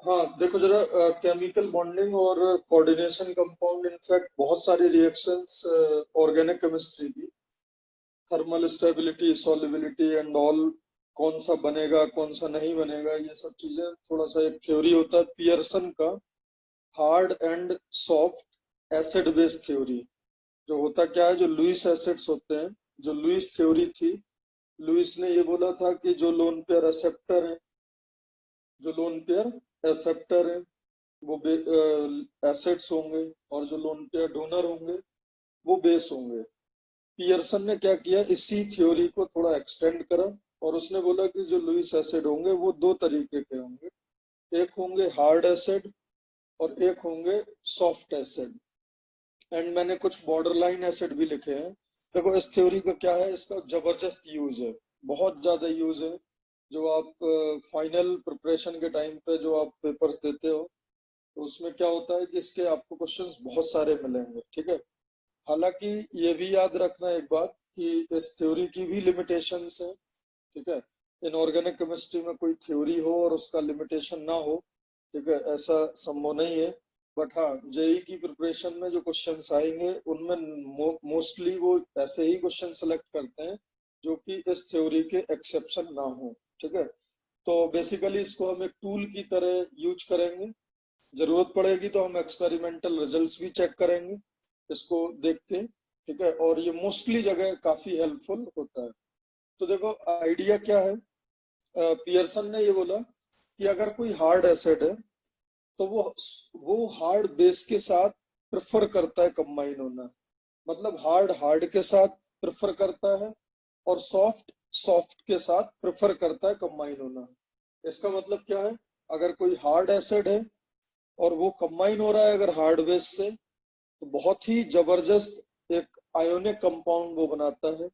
हाँ देखो जरा, केमिकल बॉन्डिंग और कोऑर्डिनेशन कंपाउंड, इनफैक्ट बहुत सारी रिएक्शंस ऑर्गेनिक केमिस्ट्री की, thermal stability, solubility and all, कौन सा बनेगा कौन सा नहीं बनेगा, ये सब चीजें थोड़ा सा एक थ्योरी होता है पियर्सन का, hard and soft acid base theory. जो होता क्या है, जो लुईस एसिड्स होते हैं, जो लुईस थ्योरी थी, लुईस ने ये बोला था कि जो लोन पेयर एक्सेप्टर है, जो लोन पेयर एक्सेप्टर है वो एसिड्स होंगे, और जो लोन पेयर डोनर होंगे वो बेस होंगे। पियर्सन ने क्या किया, इसी थ्योरी को थोड़ा एक्सटेंड करा, और उसने बोला कि जो लुईस एसिड होंगे वो दो तरीके के होंगे, एक होंगे हार्ड एसिड और एक होंगे सॉफ्ट एसिड। एंड मैंने कुछ बॉर्डरलाइन एसिड भी लिखे हैं। देखो इस थ्योरी का क्या है, इसका जबरदस्त यूज है, बहुत ज्यादा यूज है। जो आप फाइनल प्रिपरेशन के टाइम पे जो आप पेपर्स देते हो, तो उसमें क्या होता है कि इसके आपको क्वेश्चंस बहुत सारे मिलेंगे, ठीक है। हालांकि ये भी याद रखना एक बात कि इस थ्योरी की भी लिमिटेशंस है, ठीक है। इनऑर्गेनिक केमिस्ट्री में कोई थ्योरी हो और उसका लिमिटेशन ना हो, ठीक है, ऐसा संभव नहीं है। बट हाँ, जेई की प्रिपरेशन में जो क्वेश्चंस आएंगे उनमें मोस्टली वो ऐसे ही क्वेश्चन सेलेक्ट करते हैं जो कि इस थ्योरी के एक्सेप्शन ना हो, ठीक है। तो बेसिकली इसको हम एक टूल की तरह यूज करेंगे, जरूरत पड़ेगी तो हम एक्सपेरिमेंटल रिजल्ट्स भी चेक करेंगे इसको देख के, ठीक है। और ये मोस्टली जगह काफी हेल्पफुल होता है। तो देखो आइडिया क्या है, पियर्सन ने ये बोला कि अगर कोई हार्ड एसिड है तो वो हार्ड बेस के साथ प्रेफर करता है कंबाइन होना, मतलब हार्ड हार्ड के साथ प्रेफर करता है, और सॉफ्ट सॉफ्ट के साथ प्रेफर करता है कंबाइन होना। इसका मतलब क्या है, अगर कोई हार्ड एसिड है और वो कंबाइन हो रहा है अगर हार्ड बेस से, तो बहुत ही जबरदस्त एक आयोनिक कंपाउंड वो बनाता है।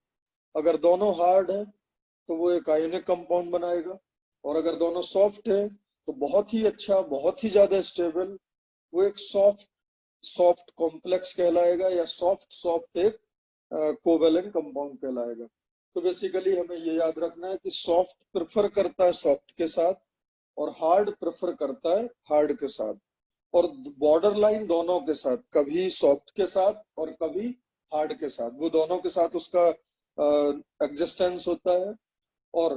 अगर दोनों हार्ड है तो वो एक आयोनिक कंपाउंड बनाएगा, और अगर दोनों सॉफ्ट है तो बहुत ही अच्छा, बहुत ही ज्यादा स्टेबल, वो एक सॉफ्ट सॉफ्ट कॉम्प्लेक्स कहलाएगा, या सॉफ्ट सॉफ्ट एक कोवेलेंट कंपाउंड कहलाएगा। तो बेसिकली हमें ये याद रखना है कि सॉफ्ट प्रेफर करता है सॉफ्ट के साथ, और हार्ड प्रेफर करता है हार्ड के साथ, और बॉर्डर लाइन दोनों के साथ, कभी सॉफ्ट के साथ और कभी हार्ड के साथ, वो दोनों के साथ उसका एग्जिस्टेंस होता है। और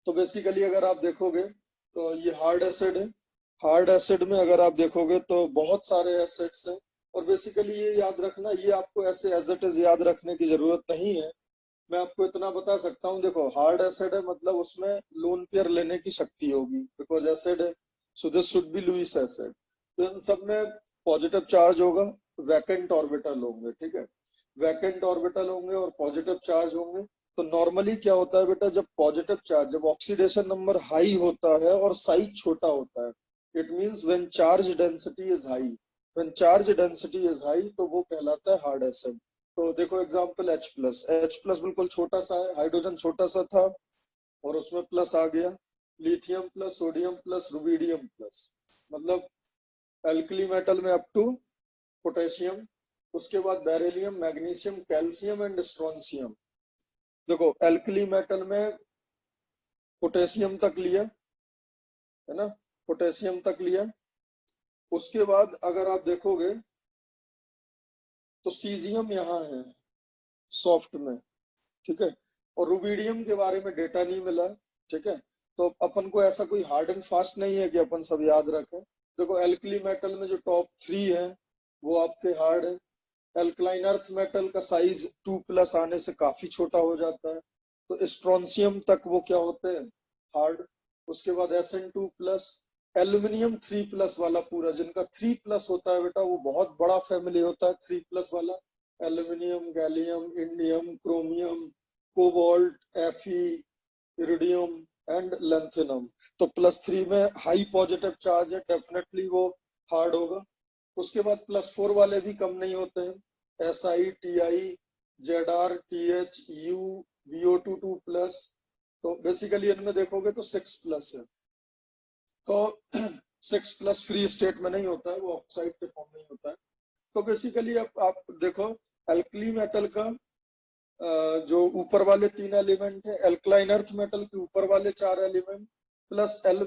तो बेसिकली अगर आप देखोगे तो ये हार्ड एसिड है, हार्ड एसिड में अगर आप देखोगे तो बहुत सारे एसिड्स हैं। और बेसिकली ये याद रखना, ये आपको ऐसे एज इट इज याद रखने की जरूरत नहीं है। मैं आपको इतना बता सकता हूँ, देखो हार्ड एसिड है मतलब उसमें लोन पेयर लेने की शक्ति होगी, बिकॉज एसिड है, so this should be Lewis acid. तो इन सब में पॉजिटिव चार्ज होगा, वैकेंट ऑर्बिटल होंगे, ठीक है। वैकेंट ऑर्बिटल होंगे और पॉजिटिव चार्ज होंगे। तो नॉर्मली क्या होता है बेटा, जब पॉजिटिव चार्ज, जब ऑक्सीडेशन नंबर हाई होता है और साइज छोटा होता है, it means when charge density is high, when charge density is high, तो वो कहलाता है हार्ड एसिड। तो देखो example H plus, H plus बिल्कुल छोटा सा है, हाइड्रोजन छोटा सा था और उसमें प्लस आ गया, lithium plus, sodium plus, rubidium plus, मतलब एल्कली मेटल में अप टू पोटेशियम, उसके बाद beryllium, magnesium, calcium and strontium. देखो एल्कली मेटल में पोटेशियम तक लिया, है ना, पोटेशियम तक लिया। उसके बाद अगर आप देखोगे तो सीजियम यहाँ है सॉफ्ट में, ठीक है। और रुबिडियम के बारे में डेटा नहीं मिला, ठीक है। तो अपन को ऐसा कोई हार्ड एंड फास्ट नहीं है कि अपन सब याद रखें। देखो एल्कली मेटल में जो टॉप 3 है वो आपके हार्ड है। एल्कलाइन अर्थ मेटल का साइज 2 प्लस आने से काफी छोटा हो जाता है, तो स्ट्रोंशियम तक वो क्या होते हैं, हार्ड। उसके बाद Sn2 प्लस, एल्यूमिनियम 3 प्लस वाला पूरा, जिनका 3 प्लस होता है बेटा वो बहुत बड़ा फैमिली होता है 3 प्लस वाला, aluminium, gallium, indium, chromium, cobalt, एफी, इरिडियम एंड लेंथिनम। तो +3 में हाई पॉजिटिव चार्ज है, डेफिनेटली वो हार्ड होगा। उसके बाद +4 वाले भी कम नहीं होते हैं, SI, TI, ZR, TH, U, VO2 2 plus. तो बेसिकली इनमें देखोगे तो 6 प्लस है। तो 6 प्लस फ्री स्टेट में नहीं होता है, वो ऑक्साइड के फॉर्म नहीं होता है। तो बेसिकली अब आप देखो एल्कली मेटल का जो ऊपर वाले 3 एलिमेंट है, एल्कलाइन अर्थ मेटल के ऊपर वाले 4 एलिमेंट, प्लस एल,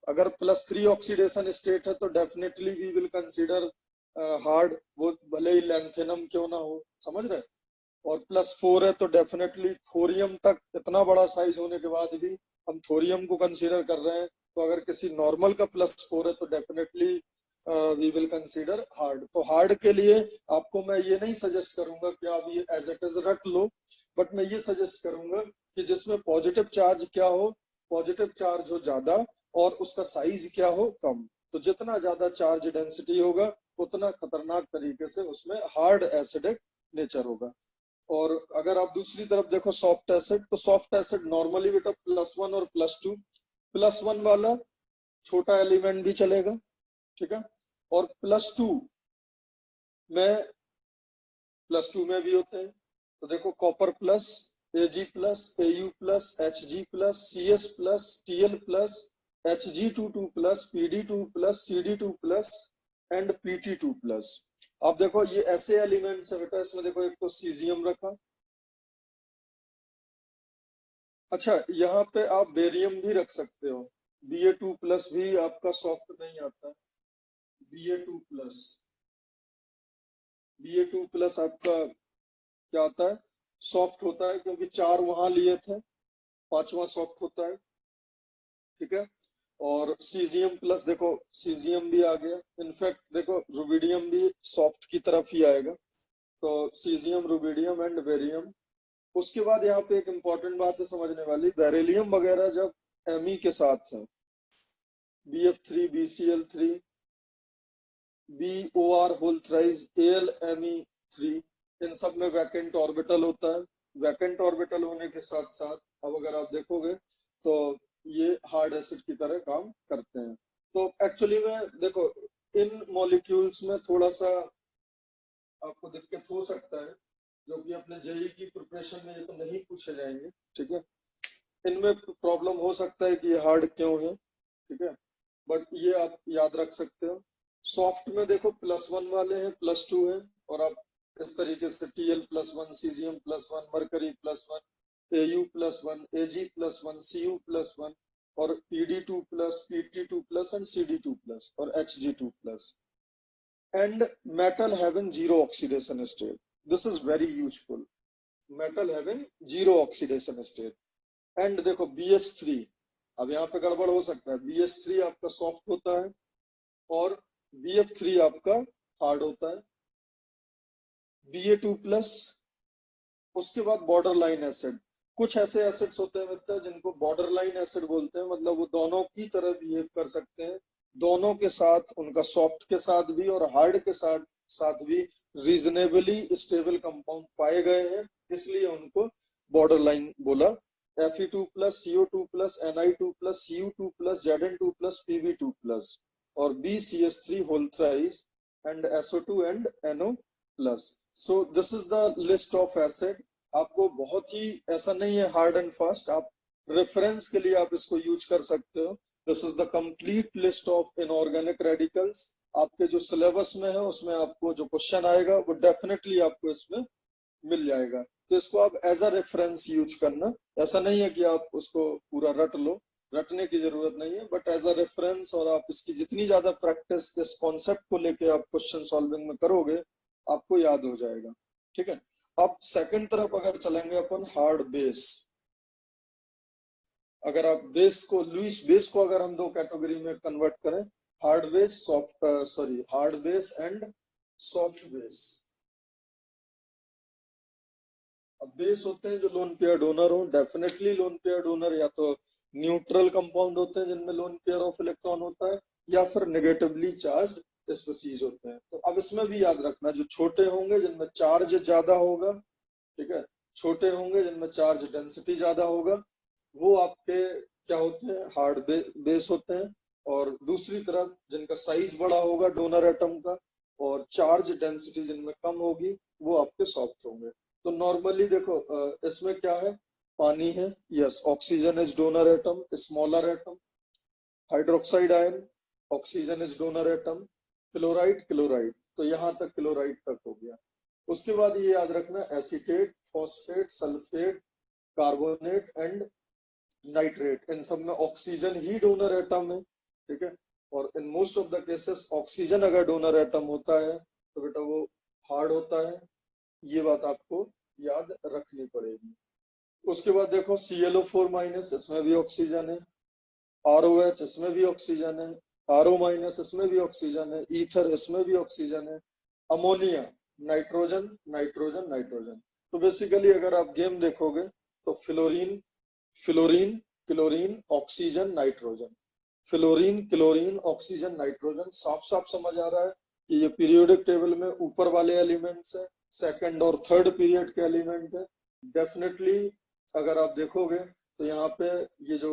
अगर +3 ऑक्सीडेशन स्टेट है तो definitely we will consider hard, वो भले ही लैंथेनम क्यों ना हो, समझ रहे। और +4 है तो डेफिनेटली थोरियम तक, इतना बड़ा साइज होने के बाद भी हम थोरियम को कंसीडर कर रहे हैं। तो अगर किसी नॉर्मल का +4 है तो definitely we will consider hard. तो हार्ड के लिए आपको मैं ये नहीं सजेस्ट करूंगा कि आप ये एज इट इज रट लो, बट मैं ये सजेस्ट करूंगा कि जिसमें पॉजिटिव चार्ज क्या हो, पॉजिटिव चार्ज हो ज्यादा और उसका साइज क्या हो कम। तो जितना ज्यादा चार्ज डेंसिटी होगा उतना खतरनाक तरीके से उसमें हार्ड एसिडिक नेचर होगा। और अगर आप दूसरी तरफ देखो सॉफ्ट एसिड, तो सॉफ्ट एसिड नॉर्मली बेटा +1 और +2, +1 वाला छोटा एलिमेंट भी चलेगा, ठीक है, और +2 में, +2 में भी होते हैं। तो देखो copper plus, Ag plus, Au plus, Hg plus, Cs plus, Tl plus, Hg22 plus, Pd2 plus, Cd2 plus and Pt2 plus. आप देखो ये ऐसे एलिमेंट्स है बेटा, इसमें देखो एक तो सीजियम रखा। अच्छा, यहाँ पे आप बेरियम भी रख सकते हो, Ba2 प्लस भी आपका सॉफ्ट नहीं आता। Ba2 प्लस, Ba2 प्लस आपका क्या आता है, सॉफ्ट होता है, क्योंकि 4 वहां लिए थे, 5वां सॉफ्ट होता है, ठीक है। और सीजियम प्लस, देखो सीजियम भी आ गया, इनफैक्ट देखो रुबिडियम भी सॉफ्ट की तरफ ही आएगा। तो सीजियम, रुबिडियम एंड बेरियम। उसके बाद यहाँ पे एक इंपॉर्टेंट बात है समझने वाली, बेरिलियम वगैरह जब Me के साथ है, Bf3, BCl3, BOR whole thrice, AlMe3, इन सब में वैकेंट ऑर्बिटल होता है। वैकेंट ऑर्बिटल होने के साथ साथ अब अगर आप देखोगे तो ये हार्ड एसिड की तरह काम करते हैं। तो एक्चुअली में देखो इन मॉलिक्यूल्स में थोड़ा सा आपको दिक्कत हो सकता है, जो कि अपने जेई की प्रिपरेशन में ये तो नहीं पूछे जाएंगे, ठीक है। इनमें प्रॉब्लम हो सकता है कि ये हार्ड क्यों है, ठीक है, बट ये आप याद रख सकते हो। सॉफ्ट में देखो +1 वाले हैं, +2 है, और आप इस तरीके से Tl+1, caesium +1, mercury +1, Au+1, Ag+1, Cu+1 और Pd2 plus, Pt2 plus and Cd2 plus और Hg2 plus and metal having zero oxidation state. This is very useful. Metal having zero oxidation state. And देखो BH3, अब यहाँ पे गड़बड़ हो सकता है, BH3 आपका सॉफ्ट होता है और BF3 आपका हार्ड होता है। Ba2 प्लस, उसके बाद बॉर्डर लाइन एसिड। कुछ ऐसे एसिड्स होते हैं मित्र जिनको बॉर्डर लाइन एसिड बोलते हैं, मतलब वो दोनों की तरह बिहेव कर सकते हैं, दोनों के साथ, उनका सॉफ्ट के साथ भी और हार्ड के साथ साथ भी रीजनेबली स्टेबल कंपाउंड पाए गए हैं, इसलिए उनको बॉर्डर लाइन बोला। Fe2 plus, CO2 plus, Ni2 plus, Cu2 plus, Zn2 plus, Pb2 plus और BCH3 whole thrice and SO2 and NO plus. So this is the list of acid. आपको बहुत ही ऐसा नहीं है हार्ड एंड फास्ट, आप reference के लिए आप इसको यूज कर सकते हो। This is the complete list of inorganic radicals. आपके जो सिलेबस में है उसमें आपको जो क्वेश्चन आएगा वो डेफिनेटली आपको इसमें मिल जाएगा। तो इसको आप एज अ रेफरेंस यूज करना, ऐसा नहीं है कि आप उसको पूरा रट लो, रटने की जरूरत नहीं है, बट एज अ रेफरेंस, और आप इसकी जितनी ज्यादा प्रैक्टिस इस कॉन्सेप्ट को लेके आप क्वेश्चन सॉल्विंग में करोगे आपको याद हो जाएगा, ठीक है। अब सेकंड तरफ अगर चलेंगे अपन, हार्ड बेस। अगर आप बेस को, लुईस बेस को अगर हम दो कैटेगरी में कन्वर्ट करें, hard base, soft, sorry, hard base and soft base. अब बेस होते हैं जो लोन पेयर डोनर हो, डेफिनेटली लोन पेयर डोनर या तो न्यूट्रल कंपाउंड होते हैं जिनमें लोन पेयर ऑफ इलेक्ट्रॉन होता है, या फिर नेगेटिवली चार्ज स्पीसीज होते हैं। तो अब इसमें भी याद रखना, जो छोटे होंगे जिनमें चार्ज ज्यादा होगा, ठीक है, छोटे होंगे जिनमें चार्ज डेंसिटी ज्यादा होगा, वो आपके क्या होते हैं, हार्ड बेस होते हैं। और दूसरी तरफ जिनका साइज बड़ा होगा डोनर एटम का और चार्ज डेंसिटी जिनमें कम होगी, वो आपके सॉफ्ट होंगे। तो नॉर्मली देखो इसमें क्या है, पानी है, yes, oxygen is donor atom, smaller atom, hydroxide ion, oxygen is donor atom, chloride, chloride, तो यहाँ तक क्लोराइड तक हो गया। उसके बाद ये याद रखना, acetate, phosphate, sulphate, carbonate and nitrate, इन सब में ऑक्सीजन ही डोनर एटम है, ठीक है। और इन most of the cases oxygen अगर डोनर एटम होता है तो बेटा वो हार्ड होता है, ये बात आपको याद रखनी पड़ेगी। उसके बाद देखो ClO4 माइनस, इसमें भी ऑक्सीजन है, ROH इसमें भी ऑक्सीजन है, RO माइनस इसमें भी ऑक्सीजन है, ईथर इसमें भी ऑक्सीजन है, अमोनिया, नाइट्रोजन नाइट्रोजन नाइट्रोजन। तो बेसिकली अगर आप गेम देखोगे तो fluorine fluorine chlorine oxygen nitrogen, fluorine chlorine oxygen nitrogen, साफ साफ समझ आ रहा है कि ये पीरियोडिक टेबल में ऊपर वाले एलिमेंट्स है, सेकंड और थर्ड पीरियड के एलिमेंट है। डेफिनेटली अगर आप देखोगे तो यहाँ पे ये जो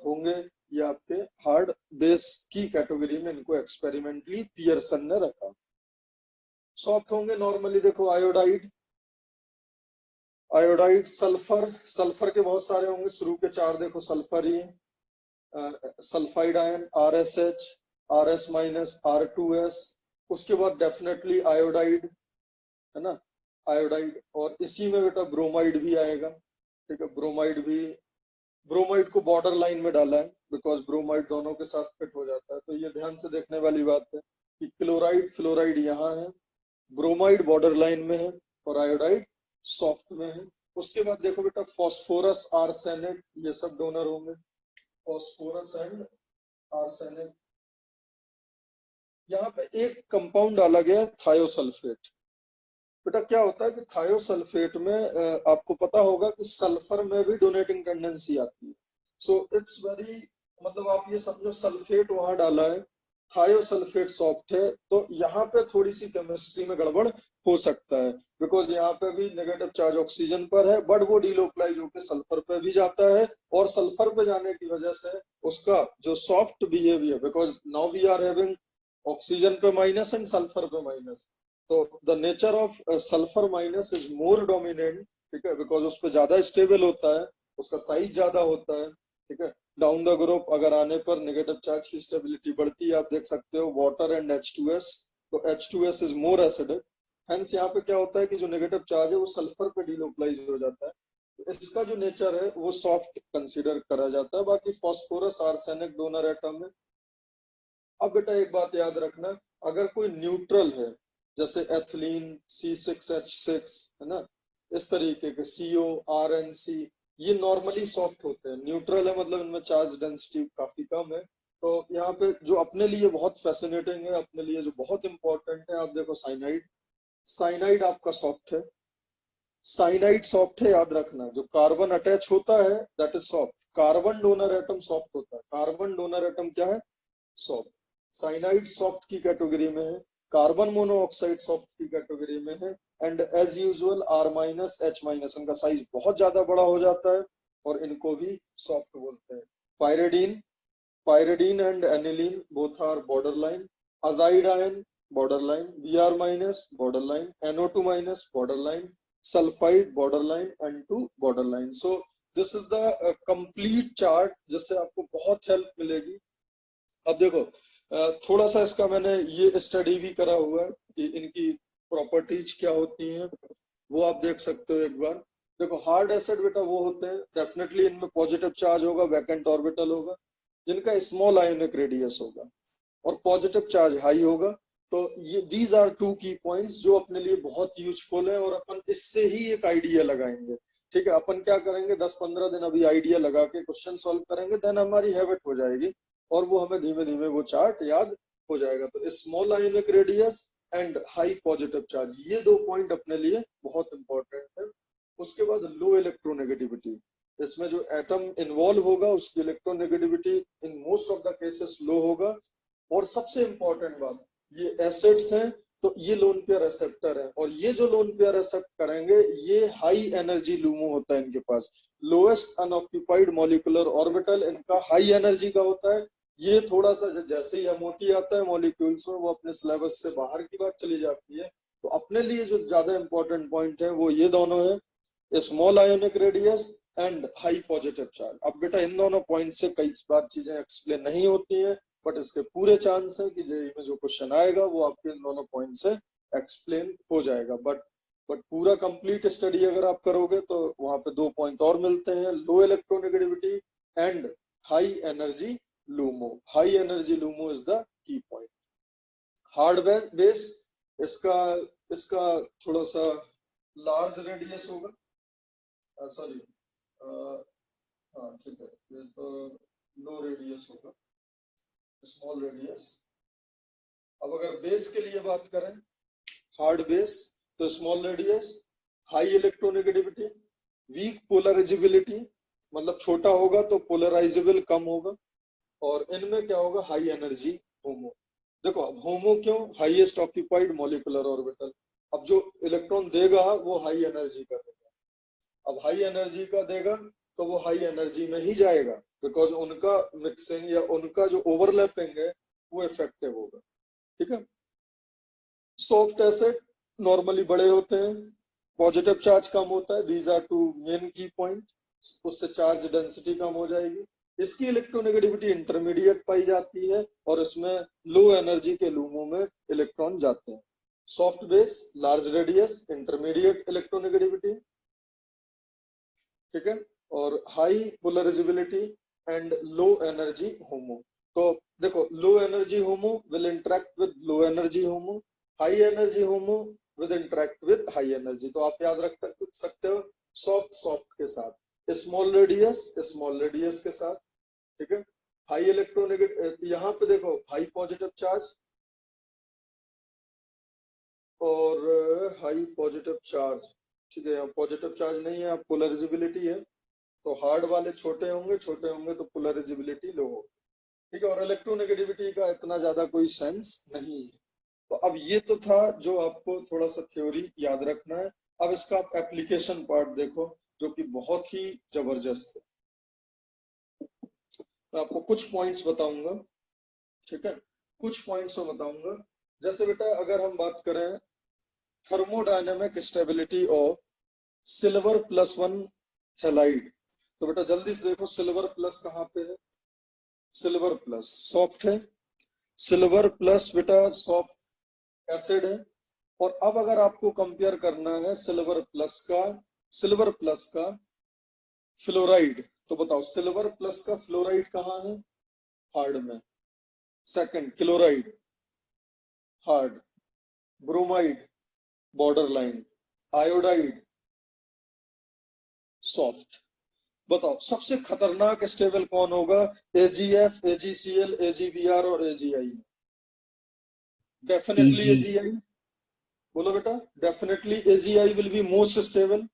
होंगे ये आपके हार्ड बेस की कैटेगरी में, इनको एक्सपेरिमेंटली पियर्सन ने रखा। सॉफ्ट होंगे नॉर्मली, देखो आयोडाइड, आयोडाइड, सल्फर, सल्फर के बहुत सारे होंगे, शुरू के 4 देखो सल्फर ही, sulphide ion, RSH, RS minus, R2S। उसके बाद डेफिनेटली आयोडाइड, है ना, आयोडाइड। और इसी में बेटा ब्रोमाइड भी आएगा, ठीक है, ब्रोमाइड भी, ब्रोमाइड को बॉर्डर लाइन में डाला है बिकॉज ब्रोमाइड दोनों के साथ फिट हो जाता है। तो ये ध्यान से देखने वाली बात है कि क्लोराइड फ्लोराइड यहाँ है, ब्रोमाइड बॉर्डर लाइन में है और आयोडाइड सॉफ्ट में है। उसके बाद देखो बेटा फॉस्फोरस, आर्सेनेट, ये सब डोनर होंगे, फॉस्फोरस एंड आर्सेनेट। यहाँ पे एक कंपाउंड डाला गया है थायोसल्फेट। बेटा क्या होता है कि थायोसल्फेट में आपको पता होगा कि सल्फर में भी डोनेटिंग टेंडेंसी आती है। सो इट्स वेरी, मतलब आप ये समझो सल्फेट वहां डाला है, थायोसल्फेट सॉफ्ट है, तो यहाँ पे थोड़ी सी केमिस्ट्री में गड़बड़ हो सकता है बिकॉज यहाँ पे भी नेगेटिव चार्ज ऑक्सीजन पर है, बट वो डिलोकलाइज होकर सल्फर पे भी जाता है और सल्फर पे जाने की वजह से उसका जो soft behaviour, because now we are having oxygen पे माइनस एंड सल्फर पे माइनस, तो the nature of sulphur minus is more dominant, ठीक है, बिकॉज उस पर ज्यादा स्टेबल होता है, उसका साइज ज्यादा होता है, ठीक है। डाउन द ग्रुप अगर आने पर नेगेटिव चार्ज की स्टेबिलिटी बढ़ती है, आप देख सकते हो वाटर एंड H2S, तो H2S is more acidic, hence यहाँ पे क्या होता है कि जो नेगेटिव चार्ज है वो सल्फर पे डिलोकलाइज हो जाता है, तो इसका जो नेचर है वो सॉफ्ट कंसीडर करा जाता है। बाकी फॉस्फोरस आर्सेनिक डोनर एटम है। अब बेटा एक बात याद रखना, अगर कोई न्यूट्रल है जैसे एथिलीन C6H6, है ना, इस तरीके के CO RNC, ये नॉर्मली सॉफ्ट होते हैं, न्यूट्रल है मतलब इनमें चार्ज डेंसिटी काफी कम है। तो यहाँ पे जो अपने लिए बहुत फैसिनेटिंग है, अपने लिए जो बहुत इंपॉर्टेंट है, आप देखो साइनाइड, साइनाइड आपका सॉफ्ट है, साइनाइड सॉफ्ट है, याद रखना, जो कार्बन अटैच होता है that is soft, carbon donor atom soft होता है, कार्बन डोनर एटम क्या है, सॉफ्ट। साइनाइड सॉफ्ट की कैटेगरी में है, कार्बन मोनोऑक्साइड सॉफ्ट की कैटेगरी में है, and as usual R minus H minus, इनका साइज बहुत ज्यादा बड़ा हो जाता है और इनको भी सॉफ्ट बोलते हैं। Pyridine, pyridine and aniline both are border line, azide ion border line, Br minus border line, NO2 minus border line, sulphide border line, N2 border line. So this is the complete chart जिससे आपको बहुत help मिलेगी। अब देखो थोड़ा सा इसका मैंने ये स्टडी भी करा हुआ है कि इनकी प्रॉपर्टीज क्या होती हैं, वो आप देख सकते हो एक बार। देखो हार्ड एसिड बेटा वो होते हैं, डेफिनेटली इनमें पॉजिटिव चार्ज होगा, वैकेंट ऑर्बिटल होगा, जिनका स्मॉल आयोनिक रेडियस होगा और पॉजिटिव चार्ज हाई होगा। तो ये दीज आर 2 की पॉइंट्स जो अपने लिए बहुत यूजफुल है और अपन इससे ही एक आइडिया लगाएंगे, ठीक है। अपन क्या करेंगे 10-15 दिन अभी आइडिया लगा के क्वेश्चन सॉल्व करेंगे, देन हमारी हैबिट हो जाएगी और वो हमें धीमे धीमे वो चार्ट याद हो जाएगा। तो small ionic radius and high positive charge, ये 2 पॉइंट अपने लिए बहुत इंपॉर्टेंट है। उसके बाद लो इलेक्ट्रोनेगेटिविटी, इसमें जो एटम इन्वॉल्व होगा उसकी electronegativity in most of the cases low होगा। और सबसे इंपॉर्टेंट बात, ये एसिड्स हैं तो ये लोन पेयर एक्सेप्टर है, और ये जो लोन पेयर एक्सेप्ट करेंगे ये हाई एनर्जी लूमो होता है इनके पास, लोएस्ट अनऑक्यूपाइड मॉलिक्यूलर ऑर्बिटल इनका हाई एनर्जी का होता है। ये थोड़ा सा जैसे ही MOT आता है मॉलिक्यूल्स में, वो अपने सिलेबस से बाहर की बात चली जाती है। तो अपने लिए जो ज्यादा इंपॉर्टेंट पॉइंट है वो ये दोनों है, small ionic radius and high positive charge. अब बेटा इन दोनों पॉइंट से कई बार चीजें एक्सप्लेन नहीं होती हैं, बट इसके पूरे चांस है कि जेईई में जो क्वेश्चन आएगा वो आपके इन दोनों पॉइंट से एक्सप्लेन हो जाएगा। बट पूरा कंप्लीट स्टडी अगर आप करोगे तो वहां पे 2 पॉइंट और मिलते हैं, लो electronegativity and high energy LUMO. High energy LUMO is the key point. Hard base इसका थोड़ा सा लार्ज रेडियस होगा, सॉरी हाँ ठीक है, ये तो लो रेडियस होगा, स्मॉल रेडियस। अब अगर बेस के लिए बात करें, हार्ड बेस, तो small radius, high electronegativity, weak polarisability, मतलब छोटा होगा तो पोलराइजेबल कम होगा, और इनमें क्या होगा, हाई एनर्जी होमो। देखो अब होमो क्यों, हाईएस्ट ऑक्यूपाइड मॉलिक्यूलर ऑर्बिटल। अब जो इलेक्ट्रॉन देगा वो हाई एनर्जी का देगा, अब हाई एनर्जी का देगा तो वो हाई एनर्जी में ही जाएगा, बिकॉज उनका मिक्सिंग या उनका जो ओवरलैपिंग है वो इफेक्टिव होगा। ठीक है, सॉफ्ट एसिड नॉर्मली बड़े होते हैं, पॉजिटिव चार्ज कम होता है, दीज आर टू मेन की पॉइंट, उससे चार्ज डेंसिटी कम हो जाएगी। इसकी इलेक्ट्रोनेगेटिविटी इंटरमीडिएट पाई जाती है और इसमें लो एनर्जी के लूमों में इलेक्ट्रॉन जाते हैं। Soft base, large radius, intermediate electronegativity, ठीक है, और high polarisability and low energy HOMO. तो देखो, low energy HOMO will interact with low energy HOMO, high energy HOMO with interact with high energy. तो आप याद रख सकते हो, सॉफ्ट सॉफ्ट के साथ, स्मॉल रेडियस के साथ, ठीक है। हाई इलेक्ट्रोनेगेटिव, यहाँ पे देखो हाई पॉजिटिव चार्ज और हाई पॉजिटिव चार्ज, ठीक है, यहाँ पॉजिटिव चार्ज नहीं है, पोलराइजेबिलिटी है, तो हार्ड वाले छोटे होंगे तो पोलराइजेबिलिटी लो होगी, ठीक है, और इलेक्ट्रोनेगेटिविटी का इतना ज्यादा कोई सेंस नहीं है। तो अब ये तो था जो आपको थोड़ा सा थ्योरी याद रखना है। अब इसका आप एप्लीकेशन पार्ट देखो, जो कि बहुत ही जबरदस्त है। मैं आपको कुछ पॉइंट्स बताऊंगा, ठीक है, कुछ पॉइंट्स में बताऊंगा। जैसे बेटा अगर हम बात करें thermodynamic stability of silver +1 halide, तो बेटा जल्दी से देखो सिल्वर प्लस कहाँ पे है, सिल्वर प्लस सॉफ्ट है, सिल्वर प्लस बेटा सॉफ्ट एसिड है। और अब अगर आपको कंपेयर करना है सिल्वर प्लस का फ्लोराइड, तो बताओ सिल्वर प्लस का फ्लोराइड कहाँ है, हार्ड में। Second chloride hard, bromide border line, iodide soft. बताओ सबसे खतरनाक स्टेबल कौन होगा, AgF, AgCl, AgBr और AgI? Definitely Eg. AgI, बोलो बेटा, definitely AgI will be most stable.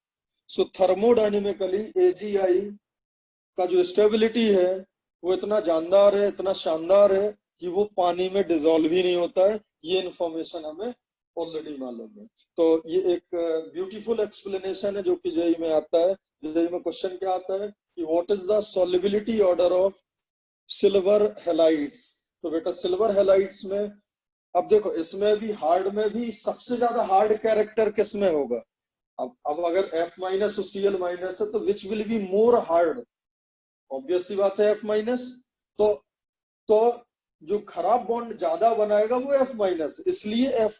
So thermodynamically AgI का जो स्टेबिलिटी है वो इतना जानदार है, इतना शानदार है कि वो पानी में डिजोल्व ही नहीं होता है। ये इंफॉर्मेशन हमें ऑलरेडी मालूम है। तो ये एक ब्यूटीफुल एक्सप्लेनेशन है जो कि जेई में आता है। जेई में क्वेश्चन क्या आता है कि what is the solubility order of silver halides. तो बेटा सिल्वर हैलाइड्स में, अब देखो इसमें भी हार्ड में भी सबसे ज्यादा हार्ड कैरेक्टर किस में होगा। अब अगर F- और Cl- है तो which will be more hard, obvious सी बात है F-। तो जो खराब बॉन्ड ज्यादा बनाएगा वो F-, इसलिए F-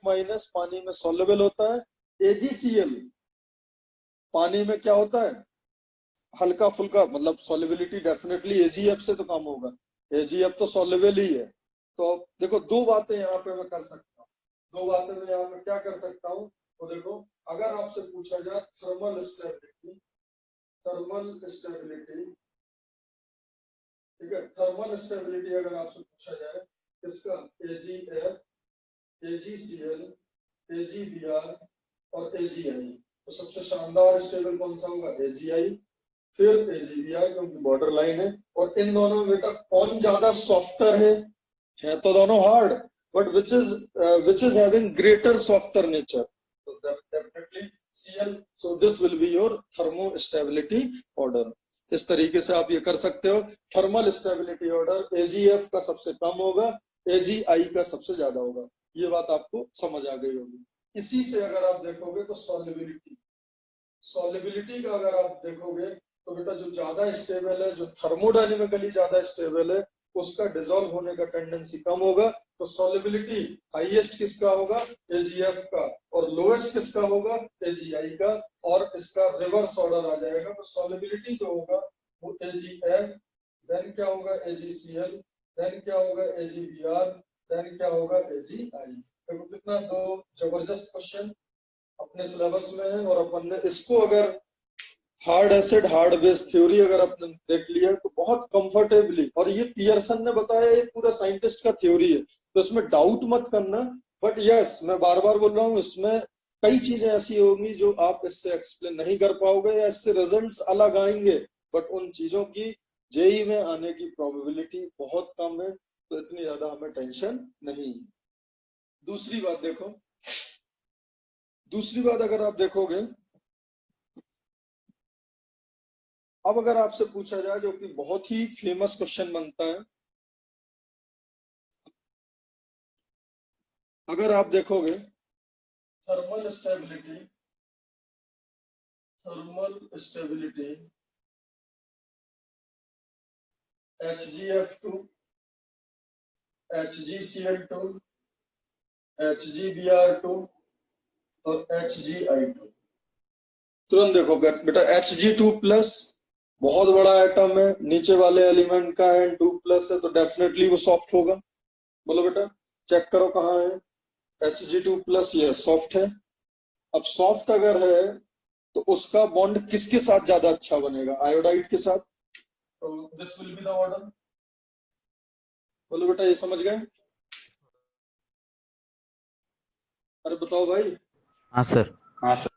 पानी में सॉल्युबल होता है। AgCl पानी में क्या होता है, हल्का फुल्का, मतलब सॉल्युबिलिटी डेफिनेटली AgF से तो कम होगा, AgF तो सॉल्युबल ही है। तो देखो दो बातें यहाँ पे मैं कर सकता हूँ, दो बातें मैं यहाँ पे क्या कर सकता हूँ। तो देखो अगर आपसे पूछा जाए थर्मल स्टेबिलिटी, ठीक है, थर्मल स्टेबिलिटी अगर आपसे पूछा जाए इसका AgF, AgCl, AgBr और AgI, तो सबसे शानदार स्टेबल कौन सा होगा, AgI, फिर AgBr क्योंकि बॉर्डर लाइन है। और इन दोनों में बेटा कौन ज्यादा सॉफ्टर है तो दोनों hard, but which is having greater softer nature, तो definitely Cl। So this will be your thermo stability order. इस तरीके से आप ये कर सकते हो। थर्मल स्टेबिलिटी ऑर्डर AgF का सबसे कम होगा, AgI का सबसे ज्यादा होगा। ये बात आपको समझ आ गई होगी। इसी से अगर आप देखोगे तो सॉल्युबिलिटी का अगर आप देखोगे तो बेटा जो ज्यादा स्टेबल है, जो थर्मोडायनेमिकली ज्यादा स्टेबल है, उसका डिसॉल्व होने का टेंडेंसी कम होगा। तो सॉल्युबिलिटी हाईएस्ट किसका होगा, AgF का, और लोएस्ट किसका होगा, AgI का, और इसका रिवर्स ऑर्डर आ जाएगा। तो सॉल्युबिलिटी जो होगा वो AgF, देन क्या होगा AgCl, देन क्या होगा AgBr, देन क्या होगा AgI। देखो कितना दो जबरदस्त क्वेश्चन अपने सिलेबस में है, और अपन ने इसको अगर hard acid hard base theory अगर आपने देख लिया तो बहुत कंफर्टेबली, और ये पियर्सन ने बताया, ये पूरा साइंटिस्ट का थ्योरी है, तो इसमें डाउट मत करना। बट यस, मैं बार बार बोल रहा हूँ, इसमें कई चीजें ऐसी होंगी जो आप इससे एक्सप्लेन नहीं कर पाओगे या इससे रिजल्ट्स अलग आएंगे, बट उन चीजों की जेई में आने की प्रोबेबिलिटी बहुत कम है, तो इतनी ज्यादा हमें टेंशन नहीं है। दूसरी बात देखो, दूसरी बात अगर आप देखोगे, अब अगर आपसे पूछा जाए, जो कि बहुत ही फेमस क्वेश्चन बनता है, अगर आप देखोगे thermal stability, thermal stability HgF2, HgCl2, HgBr2 और HgI2, तुरंत देखो बेटा Hg2 प्लस बहुत बड़ा एटम है, नीचे वाले एलिमेंट का है 2 प्लस है, तो डेफिनेटली वो सॉफ्ट होगा। बोलो बेटा, चेक करो कहाँ है Hg2 प्लस, ये सॉफ्ट है। अब सॉफ्ट अगर है तो उसका बॉन्ड किसके साथ ज्यादा अच्छा बनेगा? आयोडाइड के साथ। तो this will be the order. बोलो बेटा, ये समझ गए? अरे बताओ भाई। हाँ सर। हाँ सर।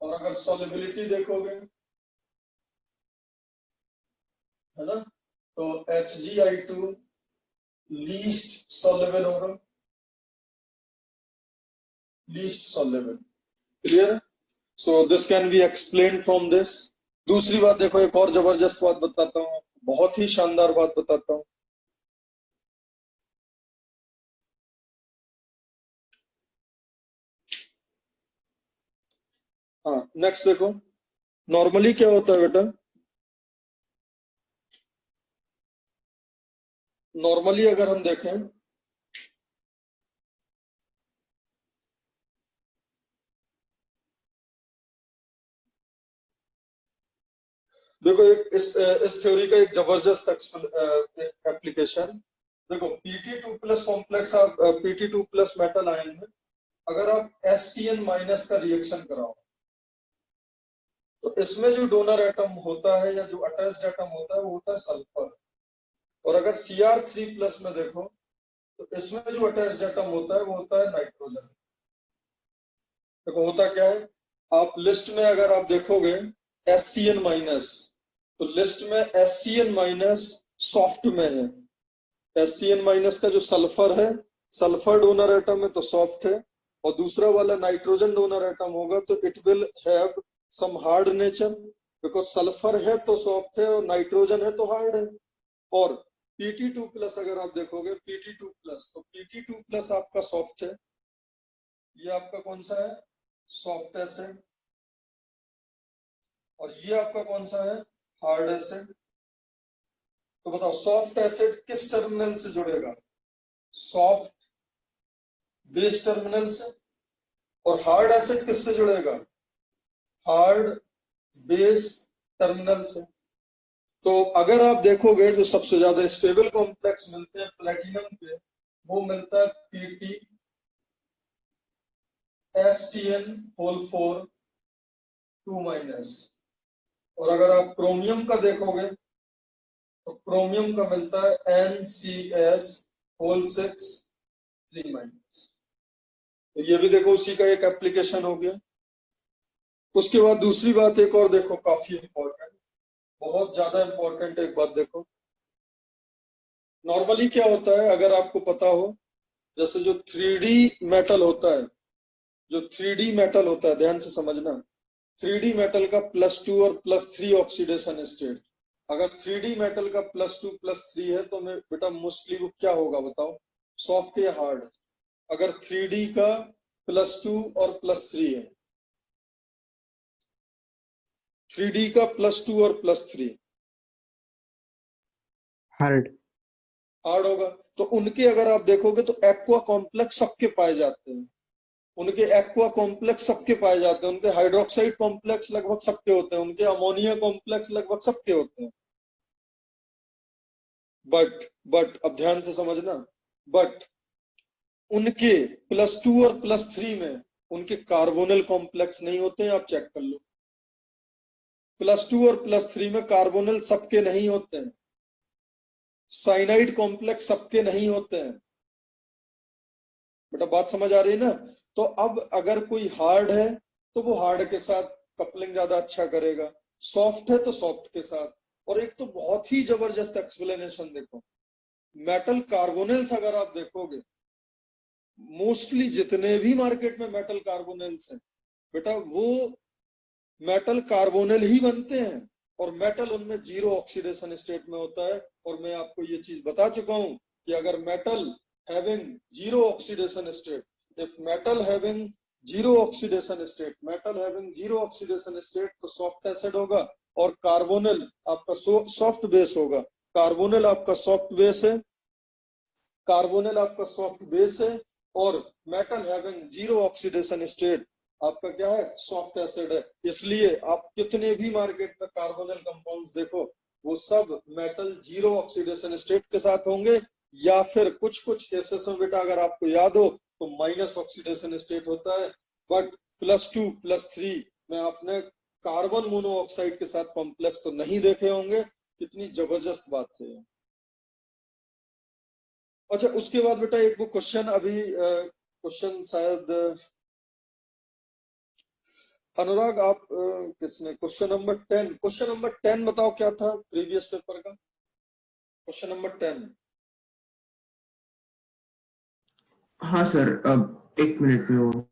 और अगर सॉलिबिलिटी देखोगे, है ना, तो HgI2 लीस्ट सॉल्युबल होगा, least soluble. Clear? So this can be explain from this. दूसरी बात देखो, एक और जबरदस्त बात बताता हूँ, बहुत ही शानदार बात बताता हूँ। हाँ, नेक्स्ट देखो, नॉर्मली क्या होता है बेटा, नॉर्मली अगर हम देखें, देखो एक इस थ्योरी का एक जबरदस्त एप्लीकेशन देखो, Pt2 प्लस कॉम्प्लेक्स, आप Pt2 प्लस मेटल आयन में अगर आप HCN माइनस का रिएक्शन कराओ, तो इसमें जो डोनर एटम होता है या जो अटैच्ड एटम होता है वो होता है सल्फर। और अगर Cr3 प्लस में देखो, तो इसमें जो अटैच्ड एटम होता है वो होता है नाइट्रोजन। देखो होता क्या है, आप लिस्ट में अगर आप देखोगे HCN माइनस, तो लिस्ट में HCN माइनस सॉफ्ट में है। HCN माइनस का जो सल्फर है, सल्फर डोनर एटम है तो सॉफ्ट है, और दूसरा वाला नाइट्रोजन डोनर एटम होगा तो it will have some hard nature, because sulphur है तो सॉफ्ट है और नाइट्रोजन है तो हार्ड है। और Pt2 प्लस अगर आप देखोगे, Pt2 प्लस, तो Pt2 प्लस आपका सॉफ्ट है, ये आपका कौन सा है? Soft acid. और ये आपका कौन सा है? Hard acid. तो बताओ सॉफ्ट एसिड किस टर्मिनल से जुड़ेगा? सॉफ्ट बेस टर्मिनल से। और हार्ड एसिड किससे जुड़ेगा? हार्ड बेस टर्मिनल से। तो अगर आप देखोगे जो सबसे ज्यादा स्टेबल कॉम्प्लेक्स मिलते हैं प्लेटिनम के, वो मिलता है Pt HCN होल 4 2 माइनस। और अगर आप क्रोमियम का देखोगे तो क्रोमियम का मिलता है NCS होल 6 3 माइनस। तो ये भी देखो उसी का एक एप्लीकेशन हो गया। उसके बाद दूसरी बात एक और देखो, काफी इंपॉर्टेंट, बहुत ज्यादा इंपॉर्टेंट एक बात देखो, नॉर्मली क्या होता है अगर आपको पता हो, जैसे जो 3D मेटल होता है, जो 3D मेटल होता है, ध्यान से समझना, 3D मेटल का +2 और +3 ऑक्सीडेशन स्टेट, अगर 3D मेटल का +2 +3 है तो मैं बेटा मोस्टली वो क्या होगा बताओ, सॉफ्ट या हार्ड? अगर 3D का +2 और +3 है, 3D का +2 और +3 हार्ड। हार्ड होगा। तो उनके अगर आप देखोगे तो एक्वा कॉम्प्लेक्स सबके पाए जाते हैं, उनके एक्वा कॉम्प्लेक्स सबके पाए जाते हैं, उनके हाइड्रोक्साइड कॉम्प्लेक्स लगभग सबके होते हैं, उनके अमोनिया कॉम्प्लेक्स लगभग सबके होते हैं। बट अब ध्यान से समझना, बट उनके +2 और +3 में उनके कार्बोनिल कॉम्प्लेक्स नहीं होते हैं, आप चेक कर लो। +2 और +3 में कार्बोनिल सबके नहीं होते हैं, साइनाइड कॉम्प्लेक्स सबके नहीं होते हैं। बेटा बात समझ आ रही है ना? तो अब अगर कोई हार्ड है तो वो हार्ड के साथ कपलिंग ज्यादा अच्छा करेगा, सॉफ्ट है तो सॉफ्ट के साथ। और एक तो बहुत ही जबरदस्त एक्सप्लेनेशन देखो, मेटल कार्बोनिल्स अगर आप देखोगे, मोस्टली जितने भी मार्केट में मेटल कार्बोनिल्स हैं बेटा, वो मेटल कार्बोनिल ही बनते हैं, और मेटल उनमें 0 ऑक्सीडेशन स्टेट में होता है। और मैं आपको ये चीज बता चुका हूं कि अगर metal having 0 oxidation state, if metal having 0 oxidation state, metal having 0 oxidation state, तो सॉफ्ट एसिड होगा, और कार्बोनिल आपका सॉफ्ट बेस होगा। कार्बोनिल आपका सॉफ्ट बेस है, कार्बोनिल आपका सॉफ्ट बेस है, और मेटल हैविंग 0 ऑक्सीडेशन स्टेट आपका क्या है, सॉफ्ट एसिड है। इसलिए आप कितने भी मार्केट में कार्बोनिल कंपाउंड्स देखो, वो सब मेटल 0 ऑक्सीडेशन स्टेट के साथ होंगे, या फिर कुछ कुछ केसेस में बेटा अगर आपको याद हो तो माइनस ऑक्सीडेशन स्टेट होता है। बट +2 +3 में आपने कार्बन मोनोऑक्साइड के साथ कॉम्प्लेक्स तो नहीं देखे होंगे। कितनी जबरदस्त बात है। अच्छा, उसके बाद बेटा एक वो क्वेश्चन अभी क्वेश्चन शायद अनुराग आप किसने क्वेश्चन नंबर 10 बताओ क्या था प्रीवियस पेपर का क्वेश्चन नंबर 10। हाँ सर, अब एक मिनट में वो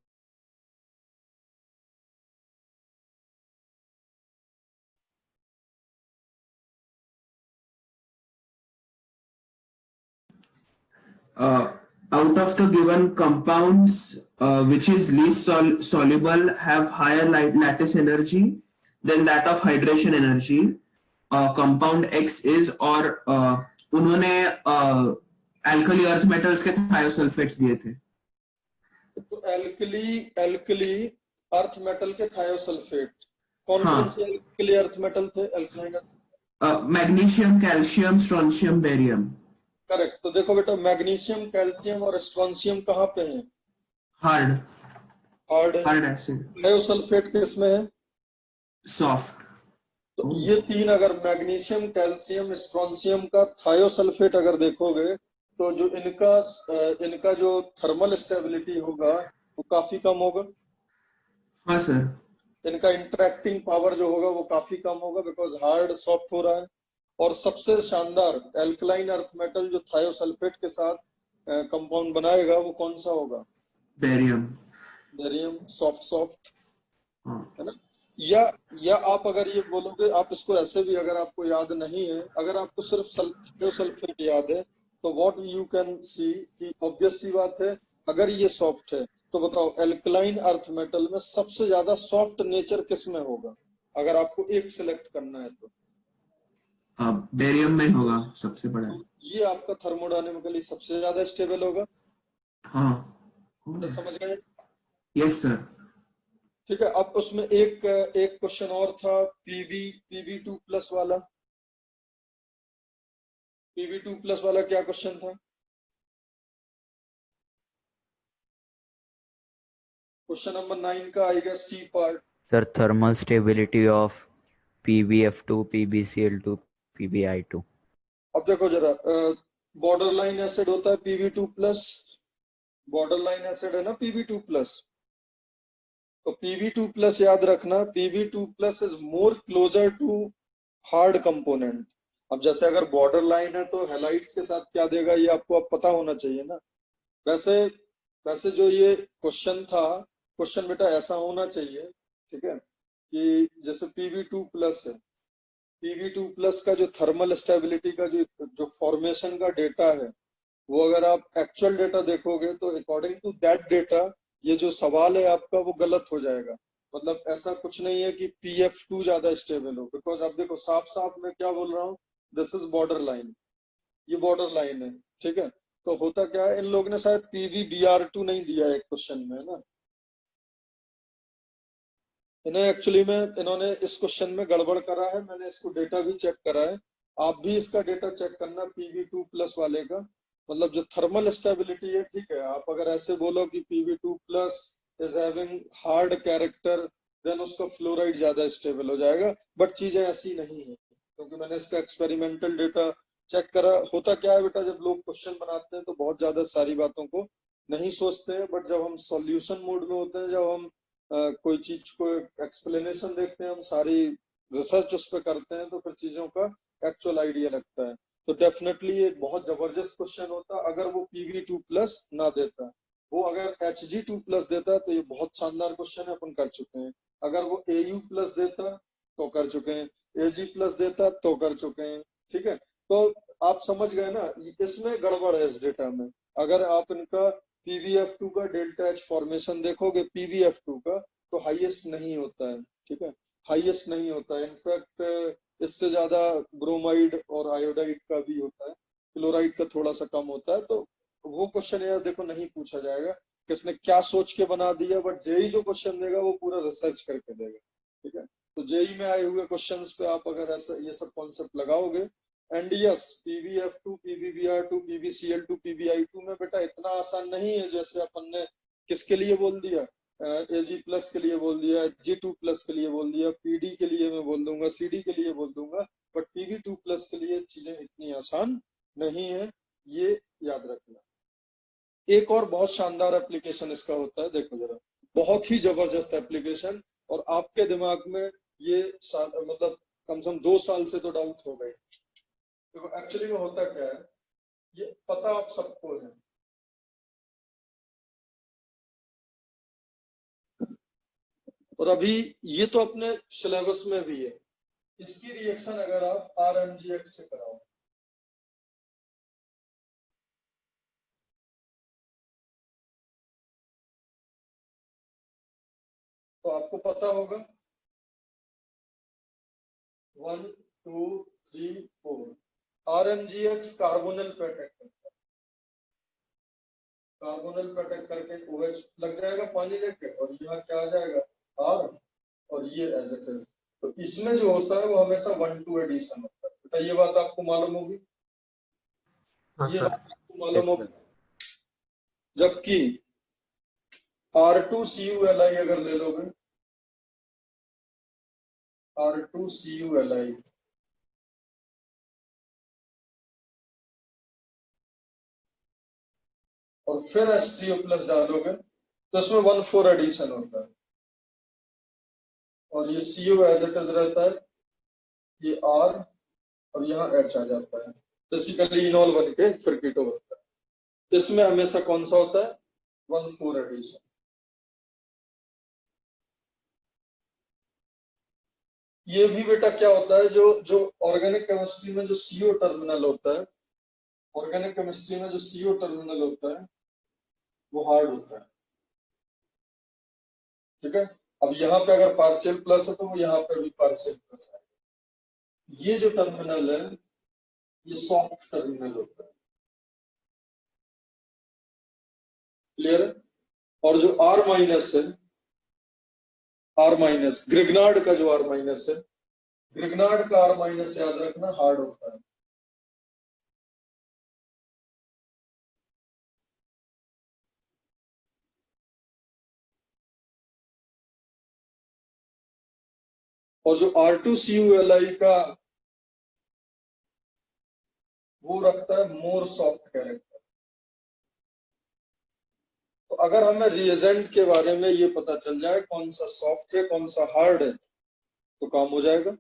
out of the given compounds, which is least soluble, have higher lattice energy than that of hydration energy. Compound X is, और उन्होंने alkali earth metals के thiosulfates दिए थे। तो एल्कली अर्थ मेटल के थायोसल्फेट, कौन हाँ, कौन से एल्कली अर्थ मेटल थे alkaline? Magnesium, calcium, strontium, barium. Correct. तो देखो बेटा, मैग्नीशियम, कैल्शियम और स्ट्रोंशियम कहाँ पे हैं? हार्ड हार्ड है। Hard acid. थायोसल्फेट किसमें है? सॉफ्ट। तो ये तीन, अगर मैग्नीशियम, कैल्शियम, स्ट्रोंशियम का थायोसल्फेट अगर देखोगे, तो जो इनका जो थर्मल स्टेबिलिटी होगा वो काफी कम होगा। हाँ सर। इनका इंटरेक्टिंग पावर जो होगा वो काफी कम होगा, बिकॉज हार्ड सॉफ्ट हो रहा है। और सबसे शानदार एल्कलाइन अर्थ मेटल जो थायोसल्फेट के साथ कंपाउंड बनाएगा वो कौन सा होगा? बेरियम। बेरियम, सॉफ्ट सॉफ्ट, हाँ है ना? या आप अगर ये बोलोगे, आप इसको ऐसे भी, अगर आपको याद नहीं है, अगर आपको सिर्फ थायोसल्फेट याद है, तो व्हाट यू कैन सी कि ऑब्वियस सी बात है, अगर ये सॉफ्ट है तो बताओ एल्कलाइन अर्थ मेटल में सबसे ज्यादा सॉफ्ट नेचर किस में होगा? अगर आपको एक सिलेक्ट करना है तो बेरियम में होगा सबसे बड़ा। ये आपका थर्मोडायनेमिकली सबसे ज्यादा स्टेबल होगा। हाँ। तो समझ गए? Yes sir. ठीक है। अब उसमें एक एक क्वेश्चन और था, PB2+ वाला। PB2+ वाला क्या क्वेश्चन था? क्वेश्चन नंबर 9 का आएगा C part. Sir, thermal stability of PbF2, PbCl2, PbI2. अब देखो जरा, बॉर्डर लाइन एसिड होता है PB2+, बॉर्डर लाइन एसिड है ना PB2+। तो PB2+ याद रखना, PB2+ is more closer to hard component. अब जैसे अगर बॉर्डर लाइन है तो हैलाइड्स के साथ क्या देगा ये आपको अब पता होना चाहिए ना। वैसे वैसे जो ये क्वेश्चन था, क्वेश्चन बेटा ऐसा होना चाहिए, ठीक है, कि जैसे PB2+ है, PB2+ का जो थर्मल स्टेबिलिटी का जो फॉर्मेशन का डेटा है, वो अगर आप एक्चुअल डेटा देखोगे तो अकॉर्डिंग टू दैट डेटा ये जो सवाल है आपका वो गलत हो जाएगा। मतलब ऐसा कुछ नहीं है कि PF2 ज्यादा स्टेबल हो, बिकॉज आप देखो साफ साफ मैं क्या बोल रहा हूँ, दिस इज बॉर्डर लाइन, ये बॉर्डर लाइन है, ठीक है। तो होता क्या है, इन लोग ने शायद PBBR2 नहीं दिया है क्वेश्चन में, है ना। इन्हें एक्चुअली में इन्होंने इस क्वेश्चन में गड़बड़ करा है, मैंने इसको डेटा भी चेक करा है। आप भी इसका डेटा चेक करना Pb2+ वाले का, मतलब जो थर्मल स्टेबिलिटी है, ठीक है। आप अगर ऐसे बोलो कि Pb2+ is having hard character, then उसका फ्लोराइड ज्यादा स्टेबल हो जाएगा, बट चीजें ऐसी नहीं है, क्योंकि मैंने इसका एक्सपेरिमेंटल डेटा चेक करा। होता क्या है बेटा, जब लोग क्वेश्चन बनाते हैं तो बहुत ज्यादा सारी बातों को नहीं सोचते हैं, बट जब हम सॉल्यूशन मोड में होते हैं, जब हम कोई चीज को एक्सप्लेनेशन देखते हैं, हम सारी रिसर्च उस पर करते हैं, तो फिर चीजों का एक्चुअल आइडिया लगता है। तो डेफिनेटली एक बहुत जबरदस्त क्वेश्चन होता अगर वो Pb2+ ना देता। वो अगर Hg2+ देता तो ये बहुत शानदार क्वेश्चन है, अपन कर चुके हैं। अगर वो Au+ देता तो कर चुके हैं, Ag+ देता तो कर चुके हैं, ठीक है। तो आप समझ गए ना, इसमें गड़बड़ है इस डेटा में। अगर आप इनका PbF2 का डेल्टा H फॉर्मेशन देखोगे PbF2 का, तो हाईएस्ट नहीं होता है, ठीक है, हाईएस्ट नहीं होता है। इनफैक्ट इससे ज्यादा ब्रोमाइड और आयोडाइड का भी होता है, क्लोराइड का थोड़ा सा कम होता है। तो वो क्वेश्चन यार देखो नहीं पूछा जाएगा किसने क्या सोच के बना दिया, बट जेई जो क्वेश्चन देगा वो पूरा रिसर्च करके देगा, ठीक है। तो जेई में आए हुए क्वेश्चंस पे आप अगर ऐसा ये सब कॉन्सेप्ट लगाओगे, and yes PbF2, PbBr2, PbCl2, PbI2 में बेटा इतना आसान नहीं है जैसे अपन ने किसके लिए बोल दिया, Ag+ के लिए बोल दिया, G2+ के लिए बोल दिया, PD के लिए मैं बोल दूंगा, CD के लिए बोल दूंगा, बट Pb2+ के लिए चीजें इतनी आसान नहीं है, ये याद रखना। एक और बहुत शानदार एप्लीकेशन इसका होता है, देखो जरा, बहुत ही जबरदस्त एप्लीकेशन, और आपके दिमाग में ये मतलब कम से कम 2 साल से तो डाउट हो गए। देखो एक्चुअली में होता क्या है, ये पता आप सबको है, और अभी ये तो अपने सिलेबस में भी है। इसकी रिएक्शन अगर आप RMGX से कराओ, तो आपको पता होगा 1 2 3 4 RMGX कार्बोनिल पे अटैक करता है, कार्बोनिल पे अटैक करके OH लग जाएगा पानी लेके, और यहाँ क्या आ जाएगा R, और ये एज इट इज। तो इसमें जो होता है वो हमेशा 1-2 एडिशन होता है बेटा, ये बात आपको मालूम होगी, ये बात आपको मालूम होगी। जबकि R2CuLi अगर ले लोगे, R2CuLi और फिर H3O+ डालोगे, तो इसमें 1-4 एडिशन होता है, और ये CO एज इट इज रहता है, ये R, और यहाँ H आ जाता है, बेसिकली इनॉल बन के फिर कीटो बनता है। इसमें हमेशा कौन सा होता है, 1-4 एडिशन। ये भी बेटा क्या होता है, जो जो ऑर्गेनिक केमिस्ट्री में जो CO टर्मिनल होता है, ऑर्गेनिक केमिस्ट्री में जो CO टर्मिनल होता है वो हार्ड होता है, ठीक है। अब यहाँ पे अगर पार्शियल प्लस है तो वो यहाँ पे भी पार्शियल प्लस है। ये जो टर्मिनल है ये सॉफ्ट टर्मिनल होता है, क्लियर है। और जो R- है, R- ग्रिग्नार्ड का जो R- है, ग्रिग्नार्ड का R- याद रखना हार्ड होता है। और जो R2CuLi का वो रखता है मोर सॉफ्ट कैरेक्टर। तो अगर हमें रिएजेंट के बारे में ये पता चल जाए कौन सा सॉफ्ट है कौन सा हार्ड है, तो काम हो जाएगा।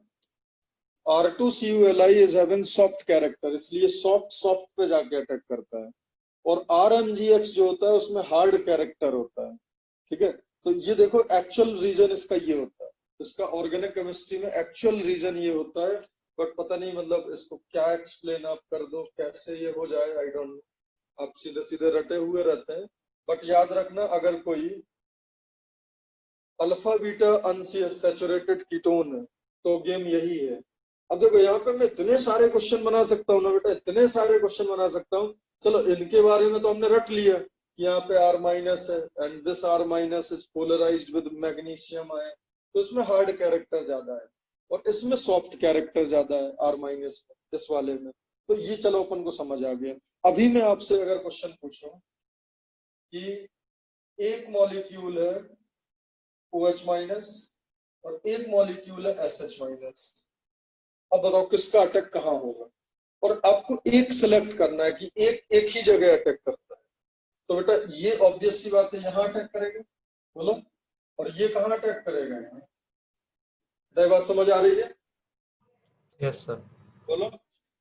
R2CuLi is having soft character, इसलिए सॉफ्ट सॉफ्ट पे जाके अटैक करता है, और RMGX जो होता है उसमें हार्ड कैरेक्टर होता है, ठीक है। तो ये देखो एक्चुअल रीजन इसका ये होता है, इसका ऑर्गेनिक केमिस्ट्री में एक्चुअल रीजन ये होता है, बट पता नहीं मतलब इसको क्या एक्सप्लेन आप कर दो कैसे ये हो जाए, आई डोंट नो, आप सीधे सीधे रटे हुए रहते हैं। बट याद रखना अगर कोई अल्फा बीटा अनसैचुरेटेड कीटोन है तो गेम यही है। अब देखो यहाँ पे मैं इतने सारे क्वेश्चन बना सकता हूँ ना बेटा, इतने सारे क्वेश्चन बना सकता हूँ। चलो इनके बारे में तो हमने रट लिया कि यहाँ पे R- है and this R- is polarised with magnesium ion, तो इसमें हार्ड कैरेक्टर ज्यादा है और इसमें सॉफ्ट कैरेक्टर ज्यादा है R- में। इस वाले में। तो ये चलो अपन को समझ आ गया। अभी मैं आपसे अगर क्वेश्चन पूछूं कि एक मॉलिक्यूल है OH माइनस और एक मॉलिक्यूल है SH माइनस, अब बताओ किसका अटैक कहाँ होगा, और आपको एक सिलेक्ट करना है कि एक ही जगह अटैक करता है। तो बेटा ये ऑब्वियस सी बात है, यहाँ अटैक करेगा, बोलो, और ये कहाँ अटैक करेगा, यहाँ। बेटा बात समझ आ रही है? Yes sir. बोलो।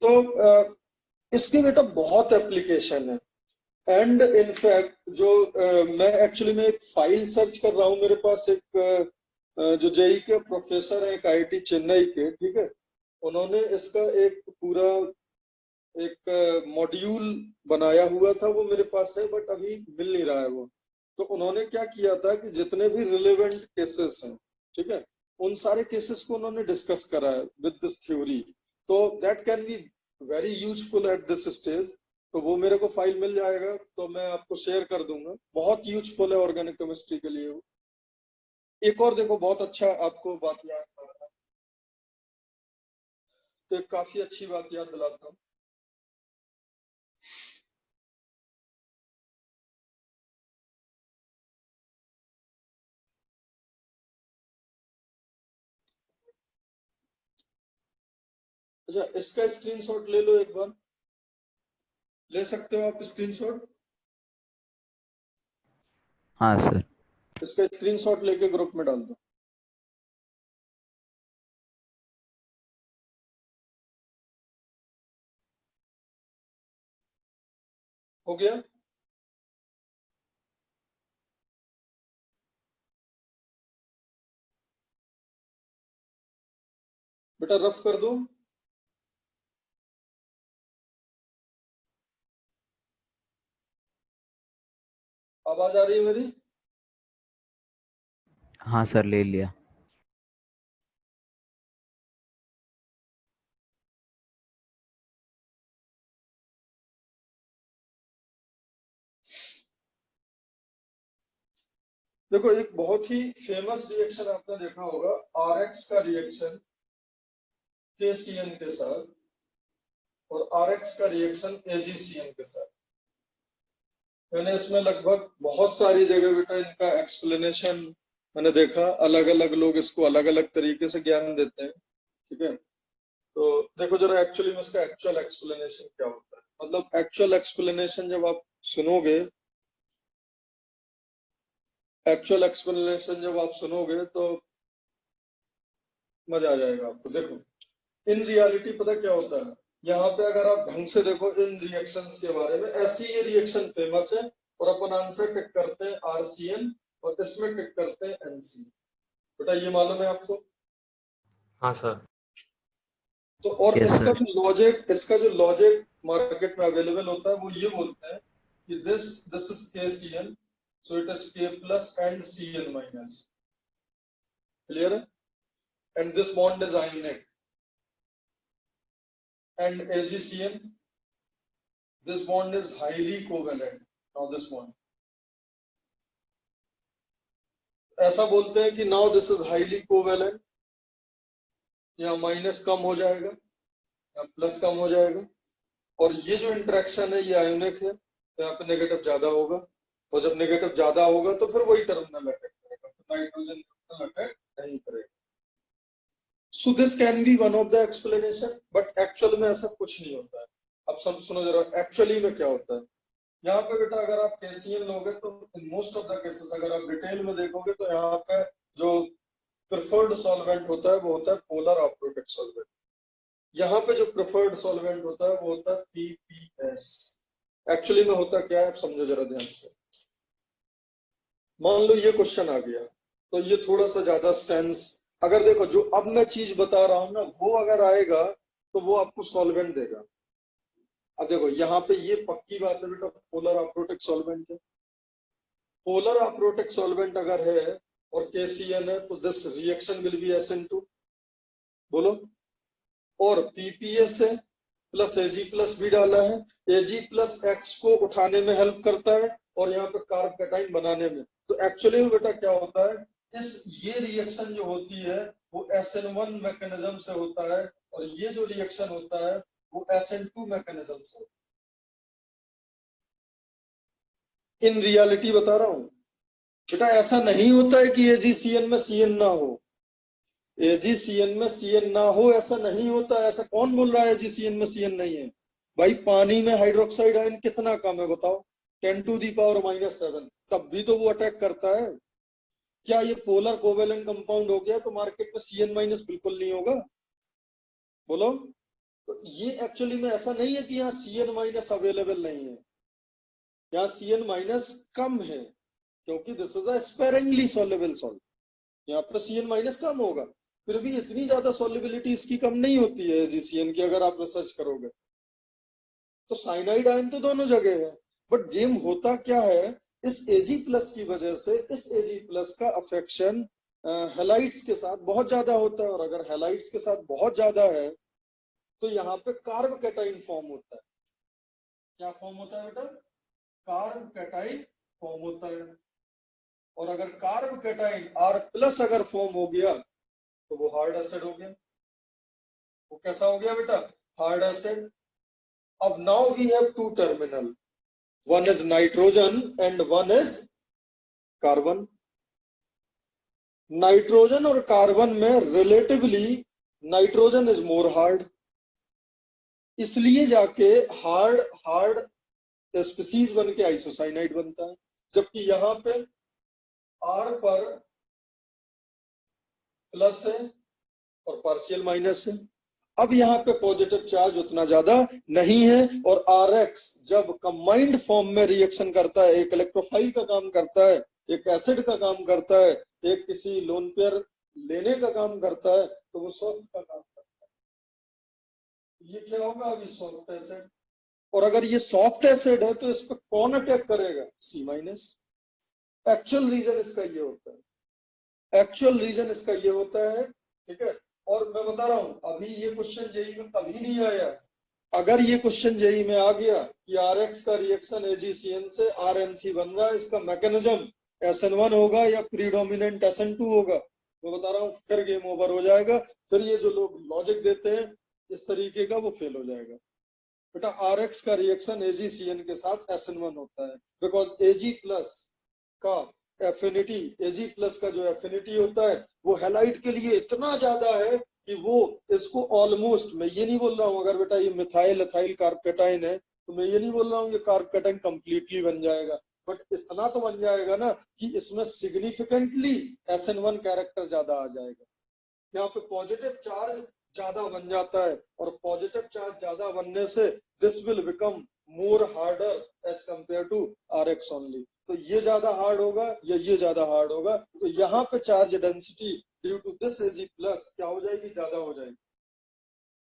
तो इसके बेटा बहुत एप्लीकेशन है, एंड इनफैक्ट जो मैं एक्चुअली में एक फाइल सर्च कर रहा हूँ, मेरे पास एक जो जेई के प्रोफेसर है एक IIT चेन्नई के, ठीक है, उन्होंने इसका एक पूरा एक मॉड्यूल बनाया हुआ था, वो मेरे पास है बट अभी मिल नहीं रहा है वो। तो उन्होंने क्या किया था कि जितने भी रिलेवेंट केसेस हैं, ठीक है, उन सारे केसेस को उन्होंने डिस्कस करा है विद दिस थ्योरी। तो that can be very useful at this stage. तो वो मेरे को फाइल मिल जाएगा तो मैं आपको शेयर कर दूंगा, बहुत यूजफुल है ऑर्गेनिक केमिस्ट्री के लिए वो। एक और देखो बहुत अच्छा आपको बात याद आ रहा है, तो एक काफी अच्छी बात याद दिलाता हूँ। अच्छा, इसका स्क्रीनशॉट ले लो एक बार, ले सकते हो आप स्क्रीनशॉट? हाँ सर। इसका स्क्रीनशॉट लेके ग्रुप में डाल दो। हो गया? बेटा रफ कर दो। आवाज आ रही है मेरी? हाँ सर, ले लिया। देखो एक बहुत ही फेमस रिएक्शन आपने देखा होगा, RX का रिएक्शन KCN के साथ और RX का रिएक्शन AgCN के साथ। मैंने इसमें लगभग बहुत सारी जगह बेटा इनका एक्सप्लेनेशन मैंने देखा, अलग अलग लोग इसको अलग अलग तरीके से ज्ञान देते हैं, ठीक है। तो देखो जरा एक्चुअली में इसका एक्चुअल एक्सप्लेनेशन क्या होता है, मतलब एक्चुअल एक्सप्लेनेशन जब आप सुनोगे, एक्चुअल एक्सप्लेनेशन जब आप सुनोगे तो मजा आ जाएगा आपको। देखो इन रियलिटी पता क्या होता है, यहाँ पे अगर आप ढंग से देखो इन रिएक्शंस के बारे में, ऐसी ये रिएक्शन फेमस है और अपन आंसर टिक करते हैं RCN और इसमें टिक करते हैं NC। बेटा ये मालूम है आपको? हाँ सर। तो और यस इसका सर। जो लॉजिक मार्केट में अवेलेबल होता है वो ये बोलते हैं कि this is KCN, so it is K plus and CN minus, clear है, and this bond is ionic, and AgCN, this bond is highly covalent. Now this bond, ऐसा बोलते हैं कि now this is highly covalent, यहाँ minus कम हो जाएगा, यहाँ plus कम हो जाएगा, और ये जो इंटरेक्शन है ये आयोनिक है, तो यहाँ पे नेगेटिव ज्यादा होगा, और जब नेगेटिव ज्यादा होगा तो फिर वही टर्मिनल अटैक करेगा, तो नाइट्रोजन अटैक नहीं करेगा। So this can be one of the explanation, but actual में ऐसा कुछ नहीं होता है। अब सब सुनो जरा एक्चुअली में क्या होता है। यहाँ पे बेटा अगर आप KCN लोगे तो इन मोस्ट ऑफ द केसेस अगर आप डिटेल में देखोगे तो यहाँ पे जो प्रेफर्ड सॉल्वेंट होता है वो होता है पोलर अप्रोटिक सॉल्वेंट। यहाँ पे जो प्रेफर्ड सॉल्वेंट होता है वो होता है PPS। एक्चुअली में होता क्या है आप समझो जरा ध्यान से। मान लो ये क्वेश्चन आ गया तो ये थोड़ा सा ज्यादा सेंस, अगर देखो जो अब मैं चीज बता रहा हूं ना वो अगर आएगा तो वो आपको सॉल्वेंट देगा। अब देखो यहाँ पे ये पक्की बात है बेटा, पोलर अप्रोटिक सॉल्वेंट है, पोलर अप्रोटिक सॉल्वेंट अगर है और KCN है तो this reaction will be SN2, बोलो, और PPS है प्लस Ag प्लस भी डाला है, Ag प्लस X को उठाने में हेल्प करता है और यहाँ पे कार्ब कैटाइन बनाने में। तो एक्चुअली में बेटा क्या होता है, ये रिएक्शन जो होती है वो SN1 मैकेनिज्म से होता है, और ये जो रिएक्शन होता है वो SN2 मैकेनिज्म से। इन रियलिटी बता रहा हूं बेटा, ऐसा नहीं होता है कि AgCN में CN ना हो, AgCN में CN ना हो ऐसा नहीं होता है। ऐसा कौन बोल रहा है AgCN में CN नहीं है? भाई पानी में हाइड्रोक्साइड आयन कितना कम है बताओ, 10⁻⁻⁷, तब भी तो वो अटैक करता है। क्या ये पोलर कोवेलेंट कंपाउंड हो गया तो मार्केट में CN- बिल्कुल नहीं होगा? बोलो। तो ये एक्चुअली में ऐसा नहीं है कि यहाँ CN- अवेलेबल नहीं है, यहाँ CN- कम है, क्योंकि this is a sparingly soluble salt. यहाँ पर CN- कम होगा, फिर भी इतनी ज्यादा सॉल्युबिलिटी इसकी कम नहीं होती है AgCN की, अगर आप रिसर्च करोगे तो। साइनाइड आयन तो दोनों जगह है, बट गेम होता क्या है, इस Ag+ की वजह से इस Ag+ का अफेक्शन हेलाइट्स के साथ बहुत ज्यादा होता है, और अगर हेलाइट्स के साथ बहुत ज्यादा है तो यहाँ पे कार्ब कैटाइन फॉर्म होता है। क्या फॉर्म होता है बेटा? कार्ब कैटाइन फॉर्म होता है। और अगर कार्ब कैटाइन R+ अगर फॉर्म हो गया तो वो हार्ड एसिड हो गया। वो कैसा हो गया बेटा? Hard acid. अब now we have two terminal, one is nitrogen and one is carbon. Nitrogen और कार्बन में relatively nitrogen is more hard, इसलिए जाके हार्ड हार्ड स्पीसीज बन के आइसोसाइनाइड बनता है। जबकि यहाँ पे R पर प्लस है और पार्शियल माइनस है। अब यहाँ पे पॉजिटिव चार्ज उतना ज्यादा नहीं है, और RX जब कंबाइंड फॉर्म में रिएक्शन करता है, एक इलेक्ट्रोफाइल का काम करता है, एक एसिड का काम करता है, एक किसी लोन पेयर लेने का काम करता है, तो वो सॉफ्ट का काम करता है। ये क्या होगा अभी? Soft acid. और अगर ये सॉफ्ट एसिड है तो इस पर कौन अटैक करेगा? C-। एक्चुअल रीजन इसका ये होता है, एक्चुअल रीजन इसका ये होता है, ठीक है। और मैं बता रहा हूं, अभी ये क्वेश्चन जेई में कभी नहीं आया। अगर ये क्वेश्चन जेई में आ गया कि RX का रिएक्शन AgCN से RNC बन रहा है, इसका मैकेनिज्म SN1 होगा या प्रीडोमिनेंट SN2 होगा, मैं बता रहा हूँ फिर गेम ओवर हो जाएगा। फिर ये जो लोग लॉजिक देते हैं इस तरीके का, वो फेल हो जाएगा। बेटा RX का रिएक्शन AgCN के साथ SN1 होता है, बिकॉज Ag+ का एफिनिटी, Ag+ का जो एफिनिटी होता है वो हैलाइड के लिए इतना ज्यादा है कि वो इसको ऑलमोस्ट, मैं ये नहीं बोल रहा हूँ अगर बेटा ये मिथाइल एथाइल कार्ब कैटाइन है तो मैं ये नहीं बोल रहा हूँ ये कार्ब कैटाइन कंप्लीटली बन जाएगा, बट इतना तो बन जाएगा ना कि इसमें सिग्निफिकेंटली SN1 कैरेक्टर ज्यादा आ जाएगा। यहाँ पे पॉजिटिव चार्ज ज्यादा बन जाता है, और पॉजिटिव चार्ज ज्यादा बनने से this will become more harder as compare to RX only. तो ये ज्यादा हार्ड होगा या ये ज्यादा हार्ड होगा, तो यहाँ पे charge density due to this Ag+ क्या हो जाएगी? ज्यादा हो जाएगी।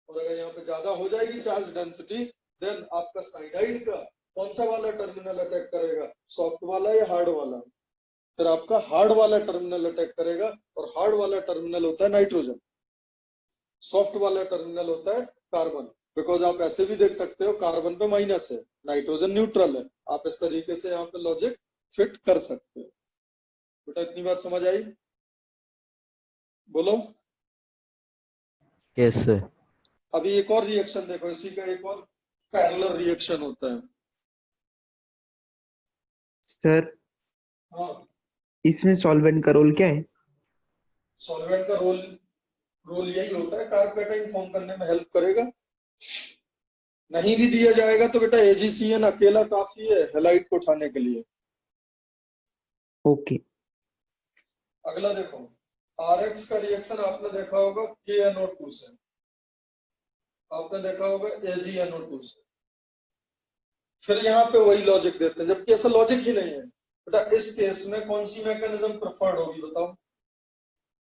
और अगर यहाँ पे ज्यादा हो जाएगी चार्ज डेंसिटी, देन आपका साइनाइड का कौन सा वाला टर्मिनल अटैक करेगा? सॉफ्ट वाला या हार्ड वाला? फिर आपका हार्ड वाला टर्मिनल अटैक करेगा, और हार्ड वाला टर्मिनल होता है नाइट्रोजन, सॉफ्ट वाला टर्मिनल होता है कार्बन। बिकॉज आप ऐसे भी देख सकते हो, कार्बन पे माइनस है, नाइट्रोजन न्यूट्रल है। आप इस तरीके से यहाँ पे लॉजिक फिट कर सकते हो। बेटा इतनी बात समझ आई? बोलो। Yes sir. अभी एक और रिएक्शन देखो, इसी का एक और पैरेलल रिएक्शन होता है। सर हाँ, इसमें सॉल्वेंट का रोल क्या है? सॉल्वेंट का रोल रोल यही होता है, कार्ब कैटाइन फॉर्म करने में हेल्प करेगा। नहीं भी दिया जाएगा तो बेटा AgCN अकेला काफी है हेलाइट को उठाने के लिए। ओके। अगला देखो, RX का रिएक्शन आपने देखा होगा KNO2 से, आपने देखा होगा AgNO2 से। फिर यहाँ पे वही लॉजिक देते हैं, जबकि ऐसा लॉजिक ही नहीं है। बेटा इस केस में कौन सी मैकेनिज्म प्रेफर्ड होगी बताओ?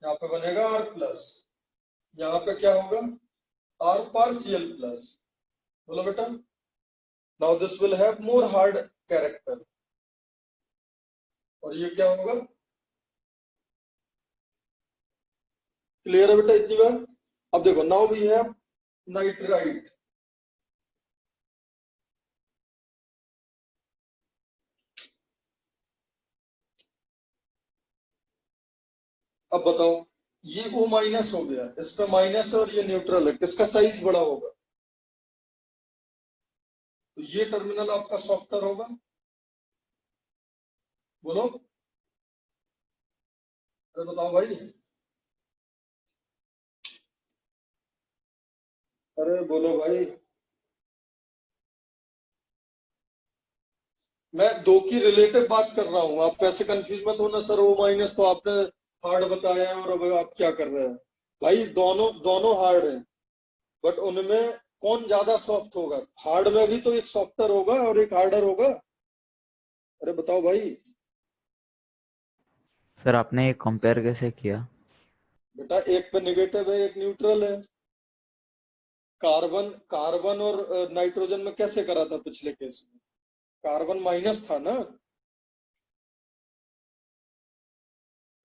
यहाँ पे बनेगा R+, यहाँ पे क्या होगा? R partial plus. बोलो बेटा। Now this will have more hard character, और ये क्या होगा? क्लियर है बेटा इतनी बात? अब देखो, नाउ वी हैव नाइट्राइट। अब बताओ, ये O- हो गया, इस पे माइनस है और ये न्यूट्रल है, किसका साइज बड़ा होगा? तो ये टर्मिनल आपका सॉफ्टवेयर होगा, बोलो, अरे बताओ भाई, अरे बोलो भाई। मैं दो की रिलेटिव बात कर रहा हूँ, आप कैसे कंफ्यूज मत होना सर, वो माइनस तो आपने हार्ड बताया है और अब आप क्या कर रहे हैं। भाई दोनों दोनों हार्ड है, बट उनमें कौन ज्यादा सॉफ्ट होगा? हार्ड में भी तो एक सॉफ्टर होगा और एक हार्डर होगा। अरे बताओ भाई। सर आपने ये कंपेयर कैसे किया? बेटा एक पे नेगेटिव है, एक न्यूट्रल है। कार्बन कार्बन और नाइट्रोजन में कैसे करा था पिछले केस में? कार्बन माइनस था ना,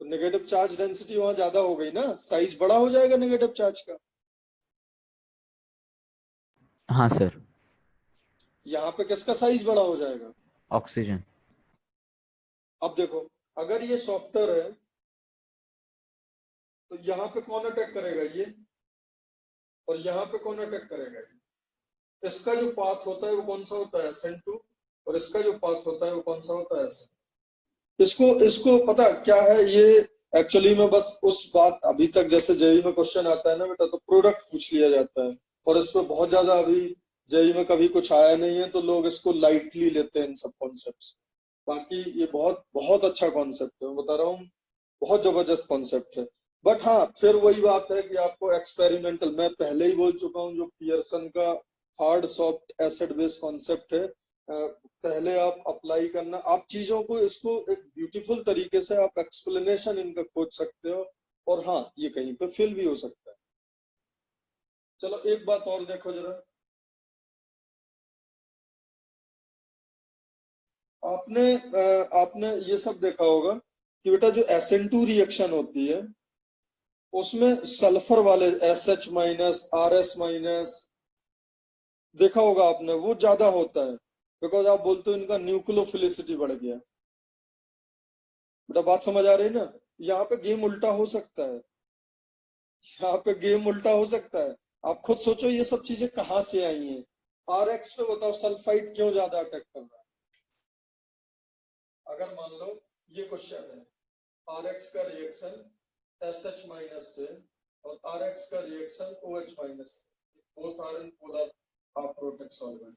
तो नेगेटिव चार्ज डेंसिटी वहां ज्यादा हो गई ना, साइज बड़ा हो जाएगा नेगेटिव चार्ज का। हाँ सर। यहाँ पे किसका साइज बड़ा हो जाएगा? ऑक्सीजन। अब देखो, अगर ये सॉफ्टवेयर है तो यहाँ पे कौन अटैक करेगा? ये। और यहाँ पे कौन अटैक करेगा? ये। इसका जो पाथ होता है वो कौन सा होता है? SN2। और इसका जो पाथ होता है वो कौन सा होता है? SN। इसको इसको पता क्या है ये? एक्चुअली में बस उस बात, अभी तक जैसे जेई में क्वेश्चन आता है ना बेटा, तो प्रोडक्ट पूछ लिया जाता है, और इस पे बहुत ज्यादा अभी जेई में कभी कुछ आया नहीं है, तो लोग इसको लाइटली लेते हैं इन सब कॉन्सेप्ट। बाकी ये बहुत बहुत अच्छा कॉन्सेप्ट है, मैं बता रहा हूँ, बहुत जबरदस्त कॉन्सेप्ट है। बट हाँ, फिर वही बात है कि आपको एक्सपेरिमेंटल, मैं पहले ही बोल चुका हूँ, जो पियर्सन का hard soft acid base concept है, पहले आप अप्लाई करना, आप चीजों को, इसको एक ब्यूटीफुल तरीके से आप एक्सप्लेनेशन इनका खोज सकते हो, और हाँ ये कहीं पे फिल भी हो सकता है। चलो एक बात और देखो जरा, आपने ये सब देखा होगा कि बेटा जो SN2 रिएक्शन होती है उसमें सल्फर वाले SH-RS- देखा होगा आपने, वो ज्यादा होता है, बिकॉज आप बोलते हो इनका न्यूक्लियोफिलिसिटी बढ़ गया। बेटा बात समझ आ रही है ना? यहाँ पे गेम उल्टा हो सकता है, यहाँ पे गेम उल्टा हो सकता है। आप खुद सोचो ये सब चीजें कहाँ से आई हैं। RX पे बताओ सल्फाइड क्यों ज्यादा अटैक कर रहा है? अगर मान लो ये क्वेश्चन है, RX का रिएक्शन SH माइनस से और RX का रिएक्शन OH माइनस से, both are in polar aprotic solvent.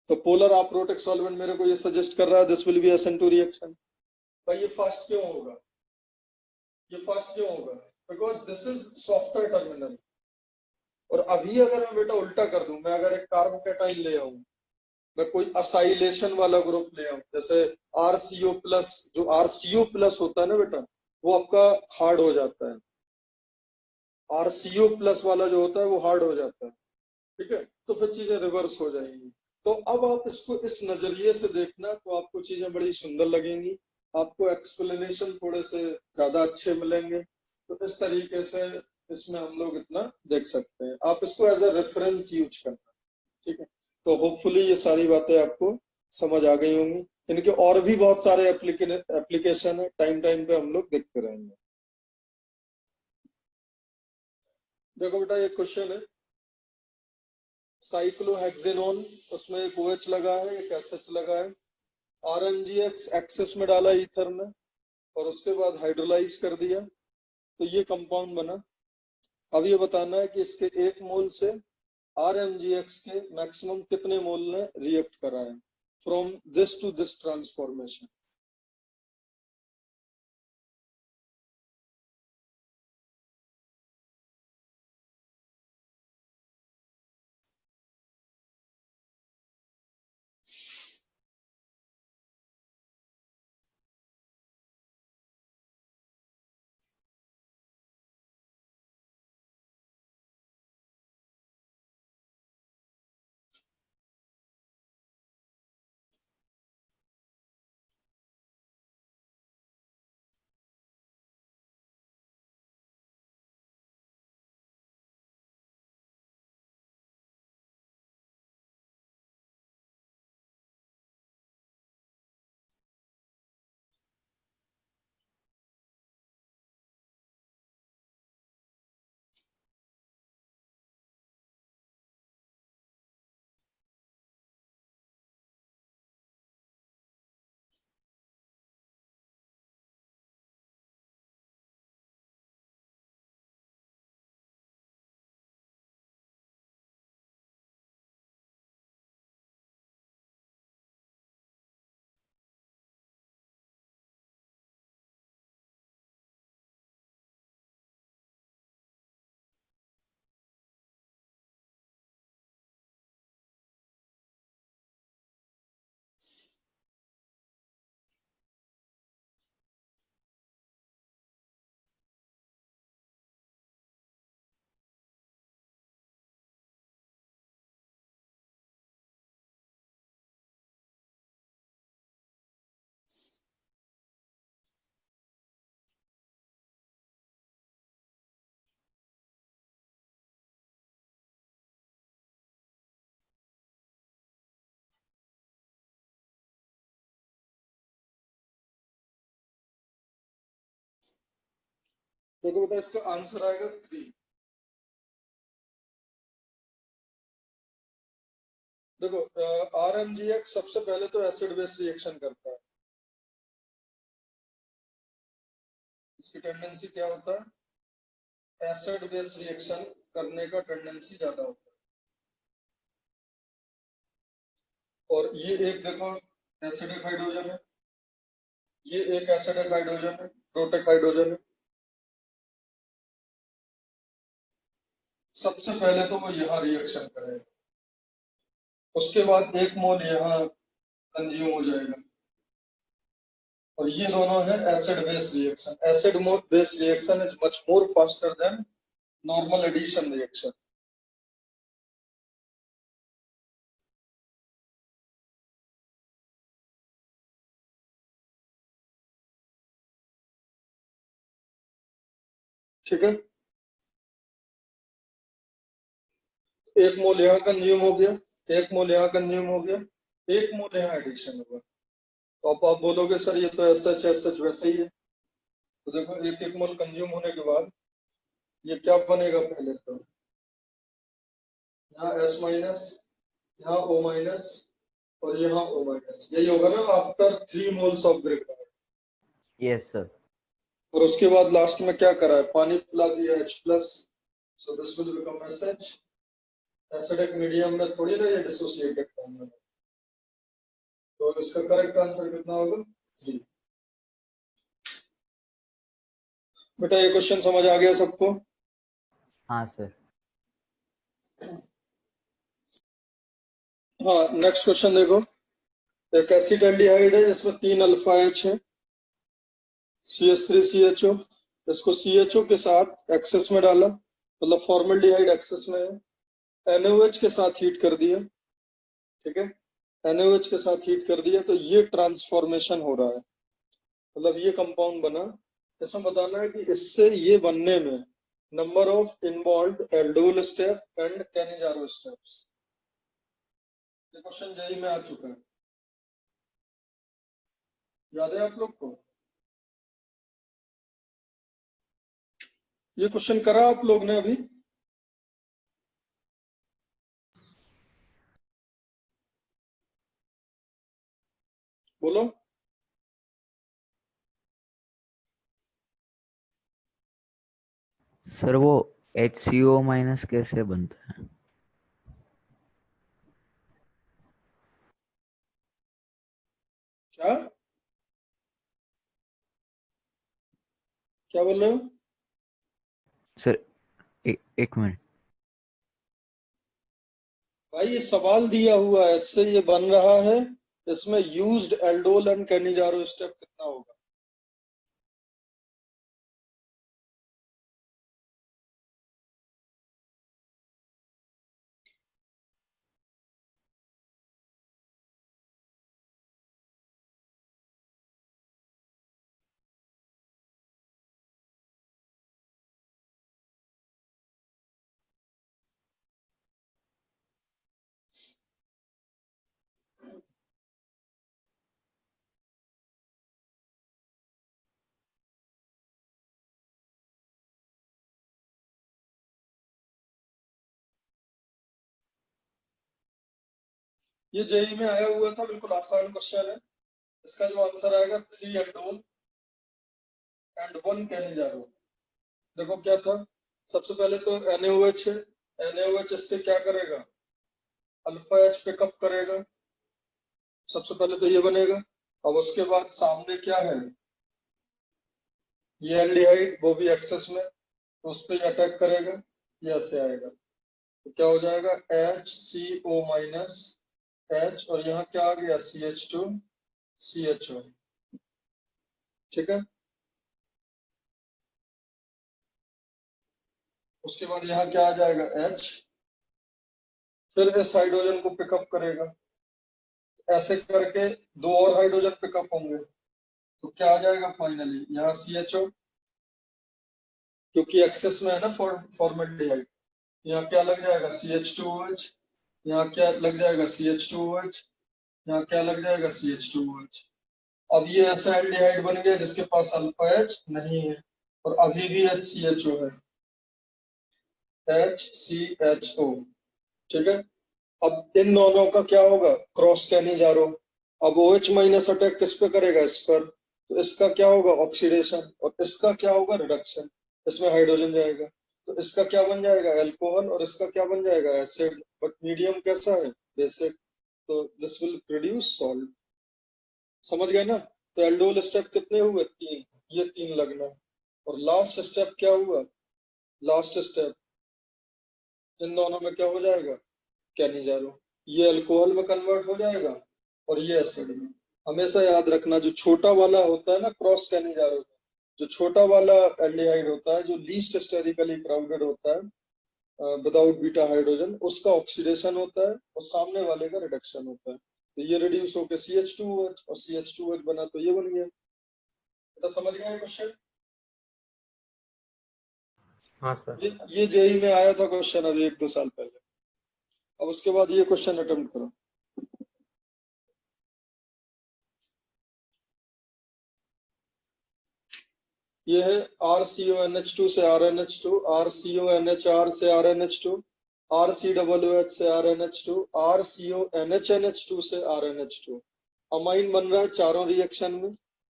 तो पोलर अप्रोटिक सॉल्वेंट मेरे को ये सजेस्ट कर रहा है this will B SN2 reaction. भाई ये फास्ट क्यों होगा? ये फास्ट क्यों होगा? Because this is software terminal. और अभी अगर मैं बेटा उल्टा कर दूं, मैं अगर एक कार्बोकेटाइन ले आऊं, मैं कोई असाइलेशन वाला ग्रुप ले आऊं, जैसे RCO प्लस, जो RCO प्लस होता है ना बेटा, वो आपका हार्ड हो जाता है। RCO प्लस वाला जो होता है वो हार्ड हो जाता है, ठीक है, तो फिर चीजें रिवर्स हो जाएंगी। तो अब आप इसको इस नजरिए से देखना तो आपको चीजें बड़ी सुंदर लगेंगी, आपको एक्सप्लेनेशन थोड़े से ज्यादा अच्छे मिलेंगे। तो इस तरीके से इसमें हम लोग इतना देख सकते हैं, आप इसको एज अ रेफरेंस यूज करना, ठीक है। तो होपफुली ये सारी बातें आपको समझ आ गई होंगी। इनके और भी बहुत सारे एप्लीकेशन है, टाइम टाइम पे हम लोग देखते रहेंगे। देखो बेटा ये क्वेश्चन है, साइक्लोहेक्सेनोन, उसमें एक OH लगा है, एक SH लगा है, RMGX एक्सेस में डाला ईथर में, और उसके बाद हाइड्रोलाइज कर दिया, तो ये कंपाउंड बना। अब ये बताना है कि इसके एक मोल से RMGX के मैक्सिमम कितने मोल ने रिएक्ट करा है from this to this transformation. तो बेटा इसका आंसर आएगा 3। देखो RMGX सबसे पहले तो एसिड बेस रिएक्शन करता है, इसकी टेंडेंसी क्या होता है, एसिड बेस रिएक्शन करने का टेंडेंसी ज्यादा होता है। और ये एक देखो एसिडिक हाइड्रोजन है, ये एक एसिडिक हाइड्रोजन है, प्रोटिक हाइड्रोजन है। सबसे पहले तो वो यहाँ रिएक्शन करेगा, उसके बाद 1 मोल यहाँ कंज्यूम हो जाएगा, और ये दोनों है acid base reaction. Acid base reaction is much more faster than normal addition reaction. ठीक है, 1 मोल यहाँ कंज्यूम हो गया, 1 मोल यहाँ कंज्यूम हो गया, 1 मोल यहाँ एडिशन हुआ। तो आप बोलोगे सर ये तो SH वैसे ही है। तो देखो 1 मोल कंज्यूम होने के बाद ये क्या बनेगा, पहले तो यहाँ S माइनस, यहाँ O माइनस और यहाँ O माइनस, यही होगा ना after 3 moles of graphite. Yes sir. और उसके बाद लास्ट में क्या करा है, पानी पिला दिया H+, so this will become SH। Acidic medium में थोड़ी ना ये डिसोसिएटेड फॉर्म में, तो इसका करेक्ट आंसर कितना होगा, 3। बेटा ये क्वेश्चन समझ आ गया सबको? हाँ सर। हाँ, नेक्स्ट क्वेश्चन देखो। एक एसिटाल्डिहाइड है जिसमें 3 अल्फा H है, CH3CHO। इसको CHO के साथ एक्सेस में डाला, मतलब फॉर्मल्डिहाइड एक्सेस में है, NaOH के साथ हीट कर दिया। ठीक है, NaOH के साथ हीट कर दिया, तो ये ट्रांसफॉर्मेशन हो रहा है, मतलब ये कंपाउंड बना। ऐसा बताना है कि इससे ये बनने में number of involved aldol step and Cannizzaro steps. ये क्वेश्चन जेई में आ चुका है, याद है आप लोग को? ये क्वेश्चन करा आप लोग ने अभी? बोलो। सर वो HCO माइनस कैसे बनता है? क्या क्या बोल रहे हो? सर एक मिनट। भाई ये सवाल दिया हुआ है, इससे ये बन रहा है, इसमें used aldol and Cannizzaro step कितना होगा? ये जेई में आया हुआ था, बिल्कुल आसान क्वेश्चन है। इसका जो आंसर आएगा 3 एल्डोल एंड 1 कैनिजारो। देखो क्या था, सबसे पहले तो NaOH है, NaOH इससे क्या करेगा, अल्फा H पिकअप करेगा, सबसे पहले तो ये बनेगा। अब उसके बाद सामने क्या है, ये एल्डिहाइड, वो भी एक्सेस में, तो उस पर अटैक करेगा, ये ऐसे आएगा, तो क्या हो जाएगा HCO माइनस H, और यहाँ क्या आ गया CH2CHO। ठीक है, उसके बाद यहाँ क्या आ जाएगा H, फिर इस हाइड्रोजन को पिकअप करेगा, ऐसे करके 2 और हाइड्रोजन पिकअप होंगे, तो क्या आ जाएगा फाइनली यहाँ CHO, क्योंकि एक्सेस में है ना फॉर्मल्डिहाइड। यहाँ क्या लग जाएगा CH2OH, यहाँ क्या लग जाएगा CH2OH, यहाँ क्या लग जाएगा CH2OH। अब ये ऐसा एल्डिहाइड बन गया जिसके पास अल्फा H नहीं है, और अभी भी HCHO है, HCHO, ठीक है। अब इन दोनों का क्या होगा, क्रॉस कैनिजारो। अब OH माइनस अटैक किस पे करेगा, इस पर, तो इसका क्या होगा, ऑक्सीडेशन, और इसका क्या होगा, रिडक्शन। इसमें हाइड्रोजन जाएगा, तो इसका क्या बन जाएगा, अल्कोहल, और इसका क्या बन जाएगा, एसिड। बट मीडियम कैसा है, बेसिक, तो दिस विल प्रोड्यूस सॉल्ट। समझ गए ना। तो एल्डोल स्टेप कितने हुए, 3, ये 3 लगना। और लास्ट स्टेप क्या हुआ, लास्ट स्टेप इन दोनों में क्या हो जाएगा, कैनिजारो। ये अल्कोहल में कन्वर्ट हो जाएगा और ये एसिड में। हमेशा याद रखना, जो छोटा वाला होता है ना क्रॉस कैनिजारो, जो छोटा वाला एल्डिहाइड होता है, जो लीस्ट स्टेरिकली क्राउडेड होता है विदाउट बीटा हाइड्रोजन, उसका ऑक्सीडेशन होता है और सामने वाले का रिडक्शन होता है। तो ये रिड्यूस होकर CH2OH, और CH2OH बना तो ये बन गया। तो समझ गए क्वेश्चन। हाँ सर। ये जेई में आया था क्वेश्चन अभी 1-2 साल पहले। अब उसके बाद ये क्वेश्चन अटेम्प्ट करो। ये है RCONH2 से RNH2, RCONHR से RNH2, RCOOH से RNH2, RCONHNH2 से RNH2। अमाइन बन रहा है चारों रिएक्शन में।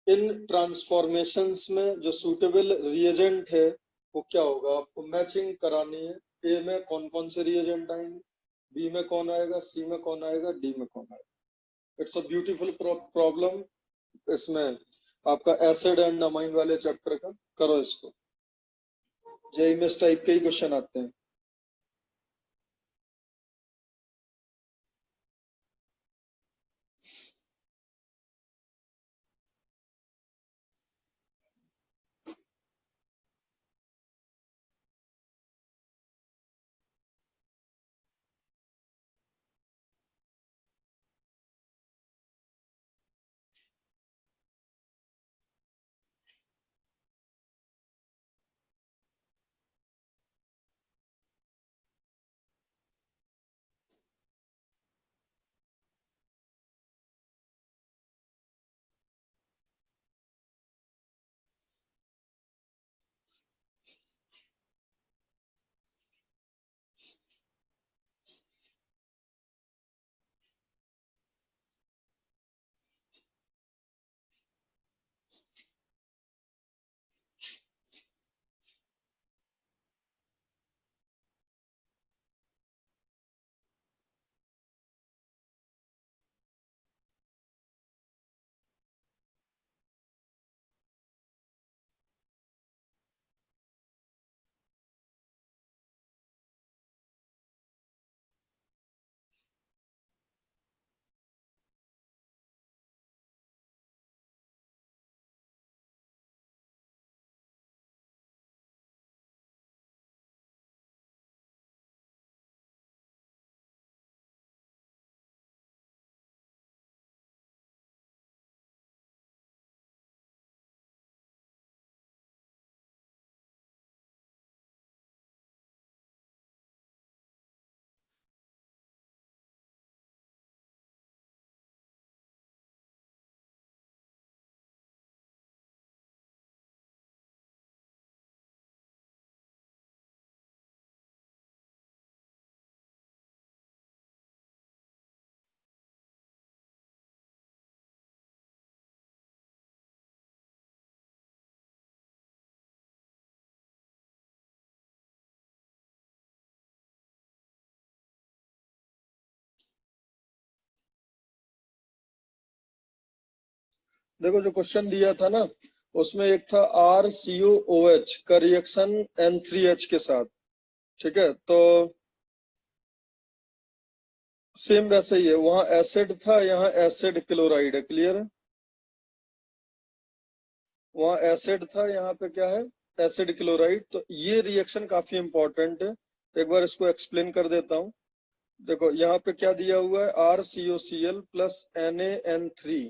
इन ट्रांसफॉर्मेशंस में जो सूटेबल रिएजेंट है वो क्या होगा, आपको मैचिंग करानी है। ए में कौन कौन से रिएजेंट आएंगे, बी में कौन आएगा, सी में कौन आएगा, डी में कौन आएगा। It's a beautiful problem. इसमें आपका एसिड एंड अमाइन वाले चैप्टर का करो इसको। जेई में इस टाइप के ही क्वेश्चन आते हैं। देखो जो क्वेश्चन दिया था ना, उसमें एक था RCOOH का रिएक्शन N3H के साथ, ठीक है। तो सेम वैसे ही है, वहां एसिड था, यहाँ एसिड क्लोराइड है, क्लियर है। वहां एसिड था, यहाँ पे क्या है, एसिड क्लोराइड। तो ये रिएक्शन काफी इंपॉर्टेंट है, एक बार इसको एक्सप्लेन कर देता हूँ। देखो यहाँ पे क्या दिया हुआ है, RCOCl plus NaN3,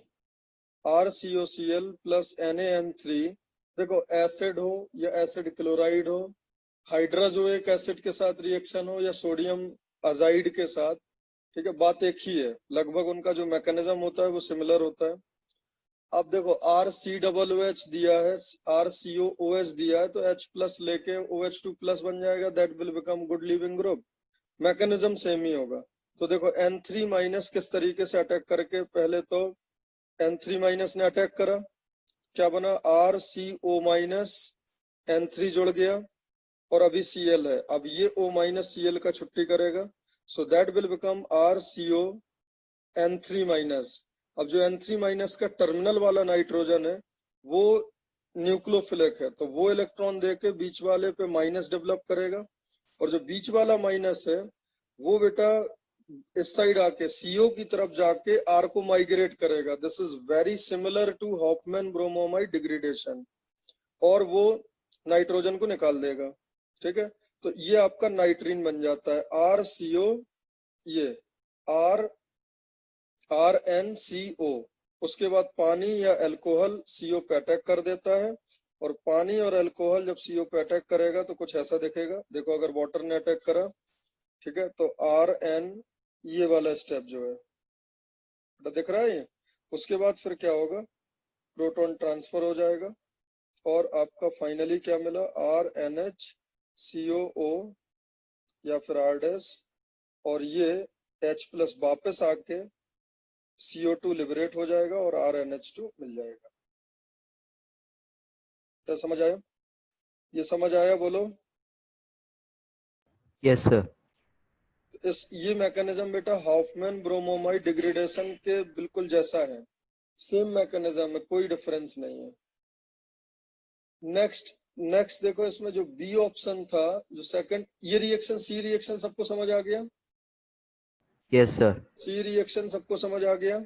RCOCl plus NaN3। देखो एसिड हो या एसिड क्लोराइड हो, हाइड्राजोइक एसिड के साथ रिएक्शन हो या सोडियम अजाइड के साथ, ठीक है, बात एक ही है, लगभग उनका जो मैकेनिज्म होता है वो सिमिलर होता है। अब देखो RCOOH दिया है, RCOOH दिया है, तो H प्लस लेके OH2 प्लस बन जाएगा, that will become good leaving group. Mechanism same ही होगा। तो देखो N3 माइनस किस तरीके से अटैक करके, पहले तो N3 माइनस ने अटैक करा, क्या बना, RCO माइनस N3 जुड़ गया और अभी Cl है, अब ये O माइनस Cl का छुट्टी करेगा, so that will become RCO N3 minus. अब जो N3 माइनस का टर्मिनल वाला नाइट्रोजन है वो न्यूक्लियोफिलिक है, तो वो इलेक्ट्रॉन देके बीच वाले पे माइनस डेवलप करेगा, और जो बीच वाला माइनस है वो बेटा इस साइड आके CO की तरफ जाके R को माइग्रेट करेगा। This is very similar to Hoffmann bromamide degradation, और वो नाइट्रोजन को निकाल देगा। ठीक है, तो ये आपका नाइट्रीन बन जाता है, RCO, ये RNCO। उसके बाद पानी या अल्कोहल CO पे अटैक कर देता है, और पानी और अल्कोहल जब CO पे अटैक करेगा तो कुछ ऐसा दिखेगा। देखो अगर वाटर ने अटैक करा, ठीक है, तो RN, ये वाला स्टेप जो है तो दिख रहा है ये। उसके बाद फिर क्या होगा, प्रोटॉन ट्रांसफर हो जाएगा, और आपका फाइनली क्या मिला, RNHCOO या फिर R-, और ये H प्लस वापस आके CO2 लिबरेट हो जाएगा और RNH2 मिल जाएगा। क्या समझ आया? ये समझ आया बोलो? Yes sir. ये मैकेनिज्म बेटा हॉफमैन ब्रोमोमाइड डिग्रेडेशन के बिल्कुल जैसा है, सेम मैकेनिज्म है, कोई डिफरेंस नहीं है। नेक्स्ट देखो, इसमें जो बी ऑप्शन था, जो सेकंड, ये रिएक्शन सी रिएक्शन सबको समझ आ गया? Yes sir. सी रिएक्शन सबको समझ आ गया।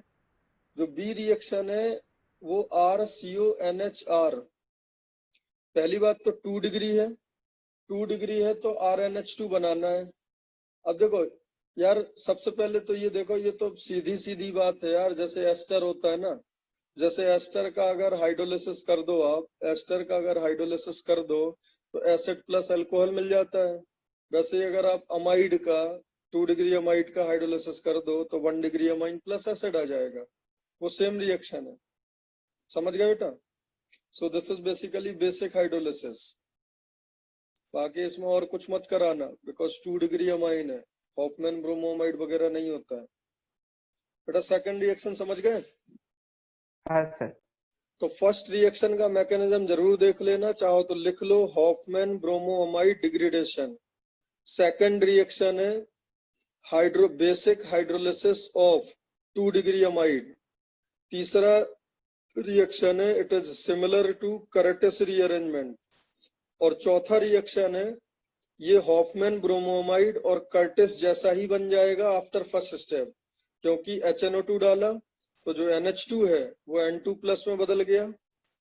जो बी रिएक्शन है वो RCONHR, पहली बात तो 2 डिग्री है, 2 डिग्री है तो RNH2 बनाना है। अब देखो यार, सबसे पहले तो ये देखो, ये तो सीधी सीधी बात है यार, जैसे एस्टर होता है ना, जैसे एस्टर का अगर हाइड्रोलिसिस कर दो, आप एस्टर का अगर हाइड्रोलिसिस कर दो तो एसिड प्लस अल्कोहल मिल जाता है। वैसे ही अगर आप अमाइड का 2 डिग्री अमाइड का हाइड्रोलिसिस कर दो तो 1 डिग्री अमाइन प्लस एसिड आ जाएगा, वो सेम रिएक्शन है। समझ गए बेटा? सो this is basically basic hydrolysis. बाकी इसमें और कुछ मत कराना, बिकॉज 2 डिग्री अमाइन है, हॉफमैन ब्रोमोमाइड वगैरह नहीं होता है बेटा। सेकंड रिएक्शन समझ गए? हाँ सर। तो फर्स्ट रिएक्शन का मैकेनिज्म जरूर देख लेना, चाहो तो लिख लो, Hofmann bromamide degradation. Second reaction है basic hydrolysis of 2 degree amide. तीसरा रिएक्शन है it is similar to Curtius rearrangement, और चौथा रिएक्शन है ये हॉफमैन ब्रोमोमाइड और कर्टिस जैसा ही बन जाएगा आफ्टर फर्स्ट स्टेप, क्योंकि HNO2 डाला तो जो NH2 है वो N2 प्लस में बदल गया।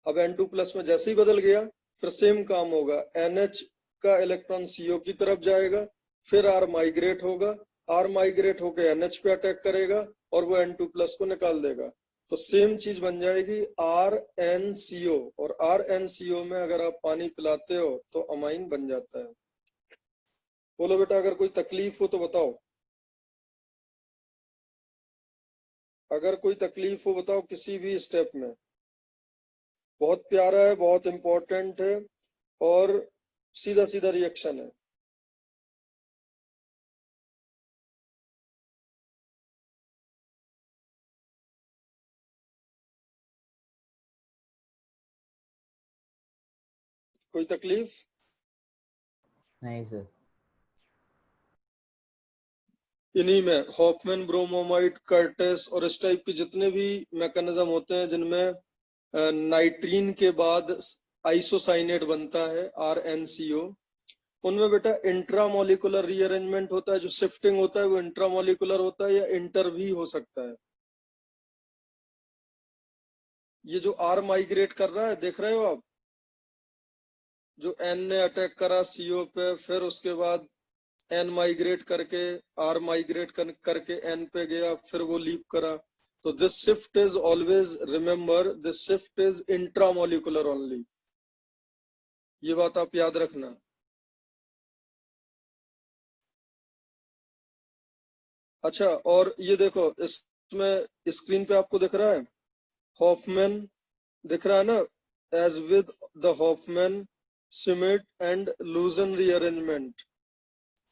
अब N2 प्लस में जैसे ही बदल गया फिर सेम काम होगा, NH का इलेक्ट्रॉन CO की तरफ जाएगा, फिर R माइग्रेट होगा, R माइग्रेट होकर NH पे अटैक करेगा और वो N2 प्लस को निकाल देगा, तो सेम चीज बन जाएगी RNCO, और RNCO में अगर आप पानी पिलाते हो तो अमाइन बन जाता है। बोलो बेटा, अगर कोई तकलीफ हो तो बताओ, अगर कोई तकलीफ हो बताओ किसी भी स्टेप में। बहुत प्यारा है, बहुत इंपॉर्टेंट है, और सीधा सीधा रिएक्शन है। कोई तकलीफ? नहीं सर। इन्हीं में हॉफमैन ब्रोमोमाइड, कर्टिस और इस टाइप के जितने भी मैकेनिज्म होते हैं जिनमें नाइट्रीन के बाद आइसोसाइनेट बनता है RNCO, उनमें बेटा इंट्रामोलिकुलर रीअरेंजमेंट होता है, जो शिफ्टिंग होता है वो इंट्रामोलिकुलर होता है या इंटर भी हो सकता है। ये जो R माइग्रेट कर रहा है देख रहे हो आप, जो N ने अटैक करा CO पे, फिर उसके बाद N माइग्रेट करके R माइग्रेट करके N पे गया, फिर वो लीप करा, तो this shift is always, remember this shift is intramolecular only, ये बात आप याद रखना। अच्छा, और ये देखो इसमें स्क्रीन पे आपको दिख रहा है हॉफमैन दिख रहा है ना, as with the Hofmann Schmidt and Lossen rearrangement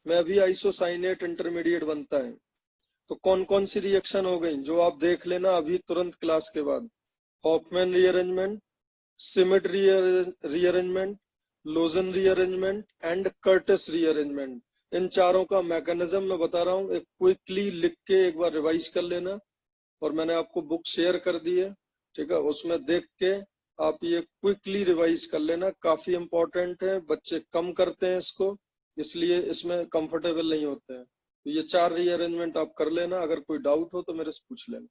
में भी आइसोसाइनेट इंटरमीडिएट बनता है। तो कौन कौन सी रिएक्शन हो गई जो आप देख लेना अभी तुरंत क्लास के बाद? Hofmann rearrangement, Schmidt rearrangement, Lossen rearrangement and Curtius rearrangement. इन चारों का मैकेनिज्म मैं बता रहा हूँ, एक क्विकली लिख के एक बार रिवाइज कर लेना। और मैंने आपको बुक शेयर कर दी है, ठीक है, उसमें देख के आप ये क्विकली रिवाइज कर लेना, काफी इंपॉर्टेंट है। बच्चे कम करते हैं इसको, इसलिए इसमें कंफर्टेबल नहीं होते हैं। तो ये 4 रीअरेंजमेंट आप कर लेना, अगर कोई डाउट हो तो मेरे से पूछ लेना।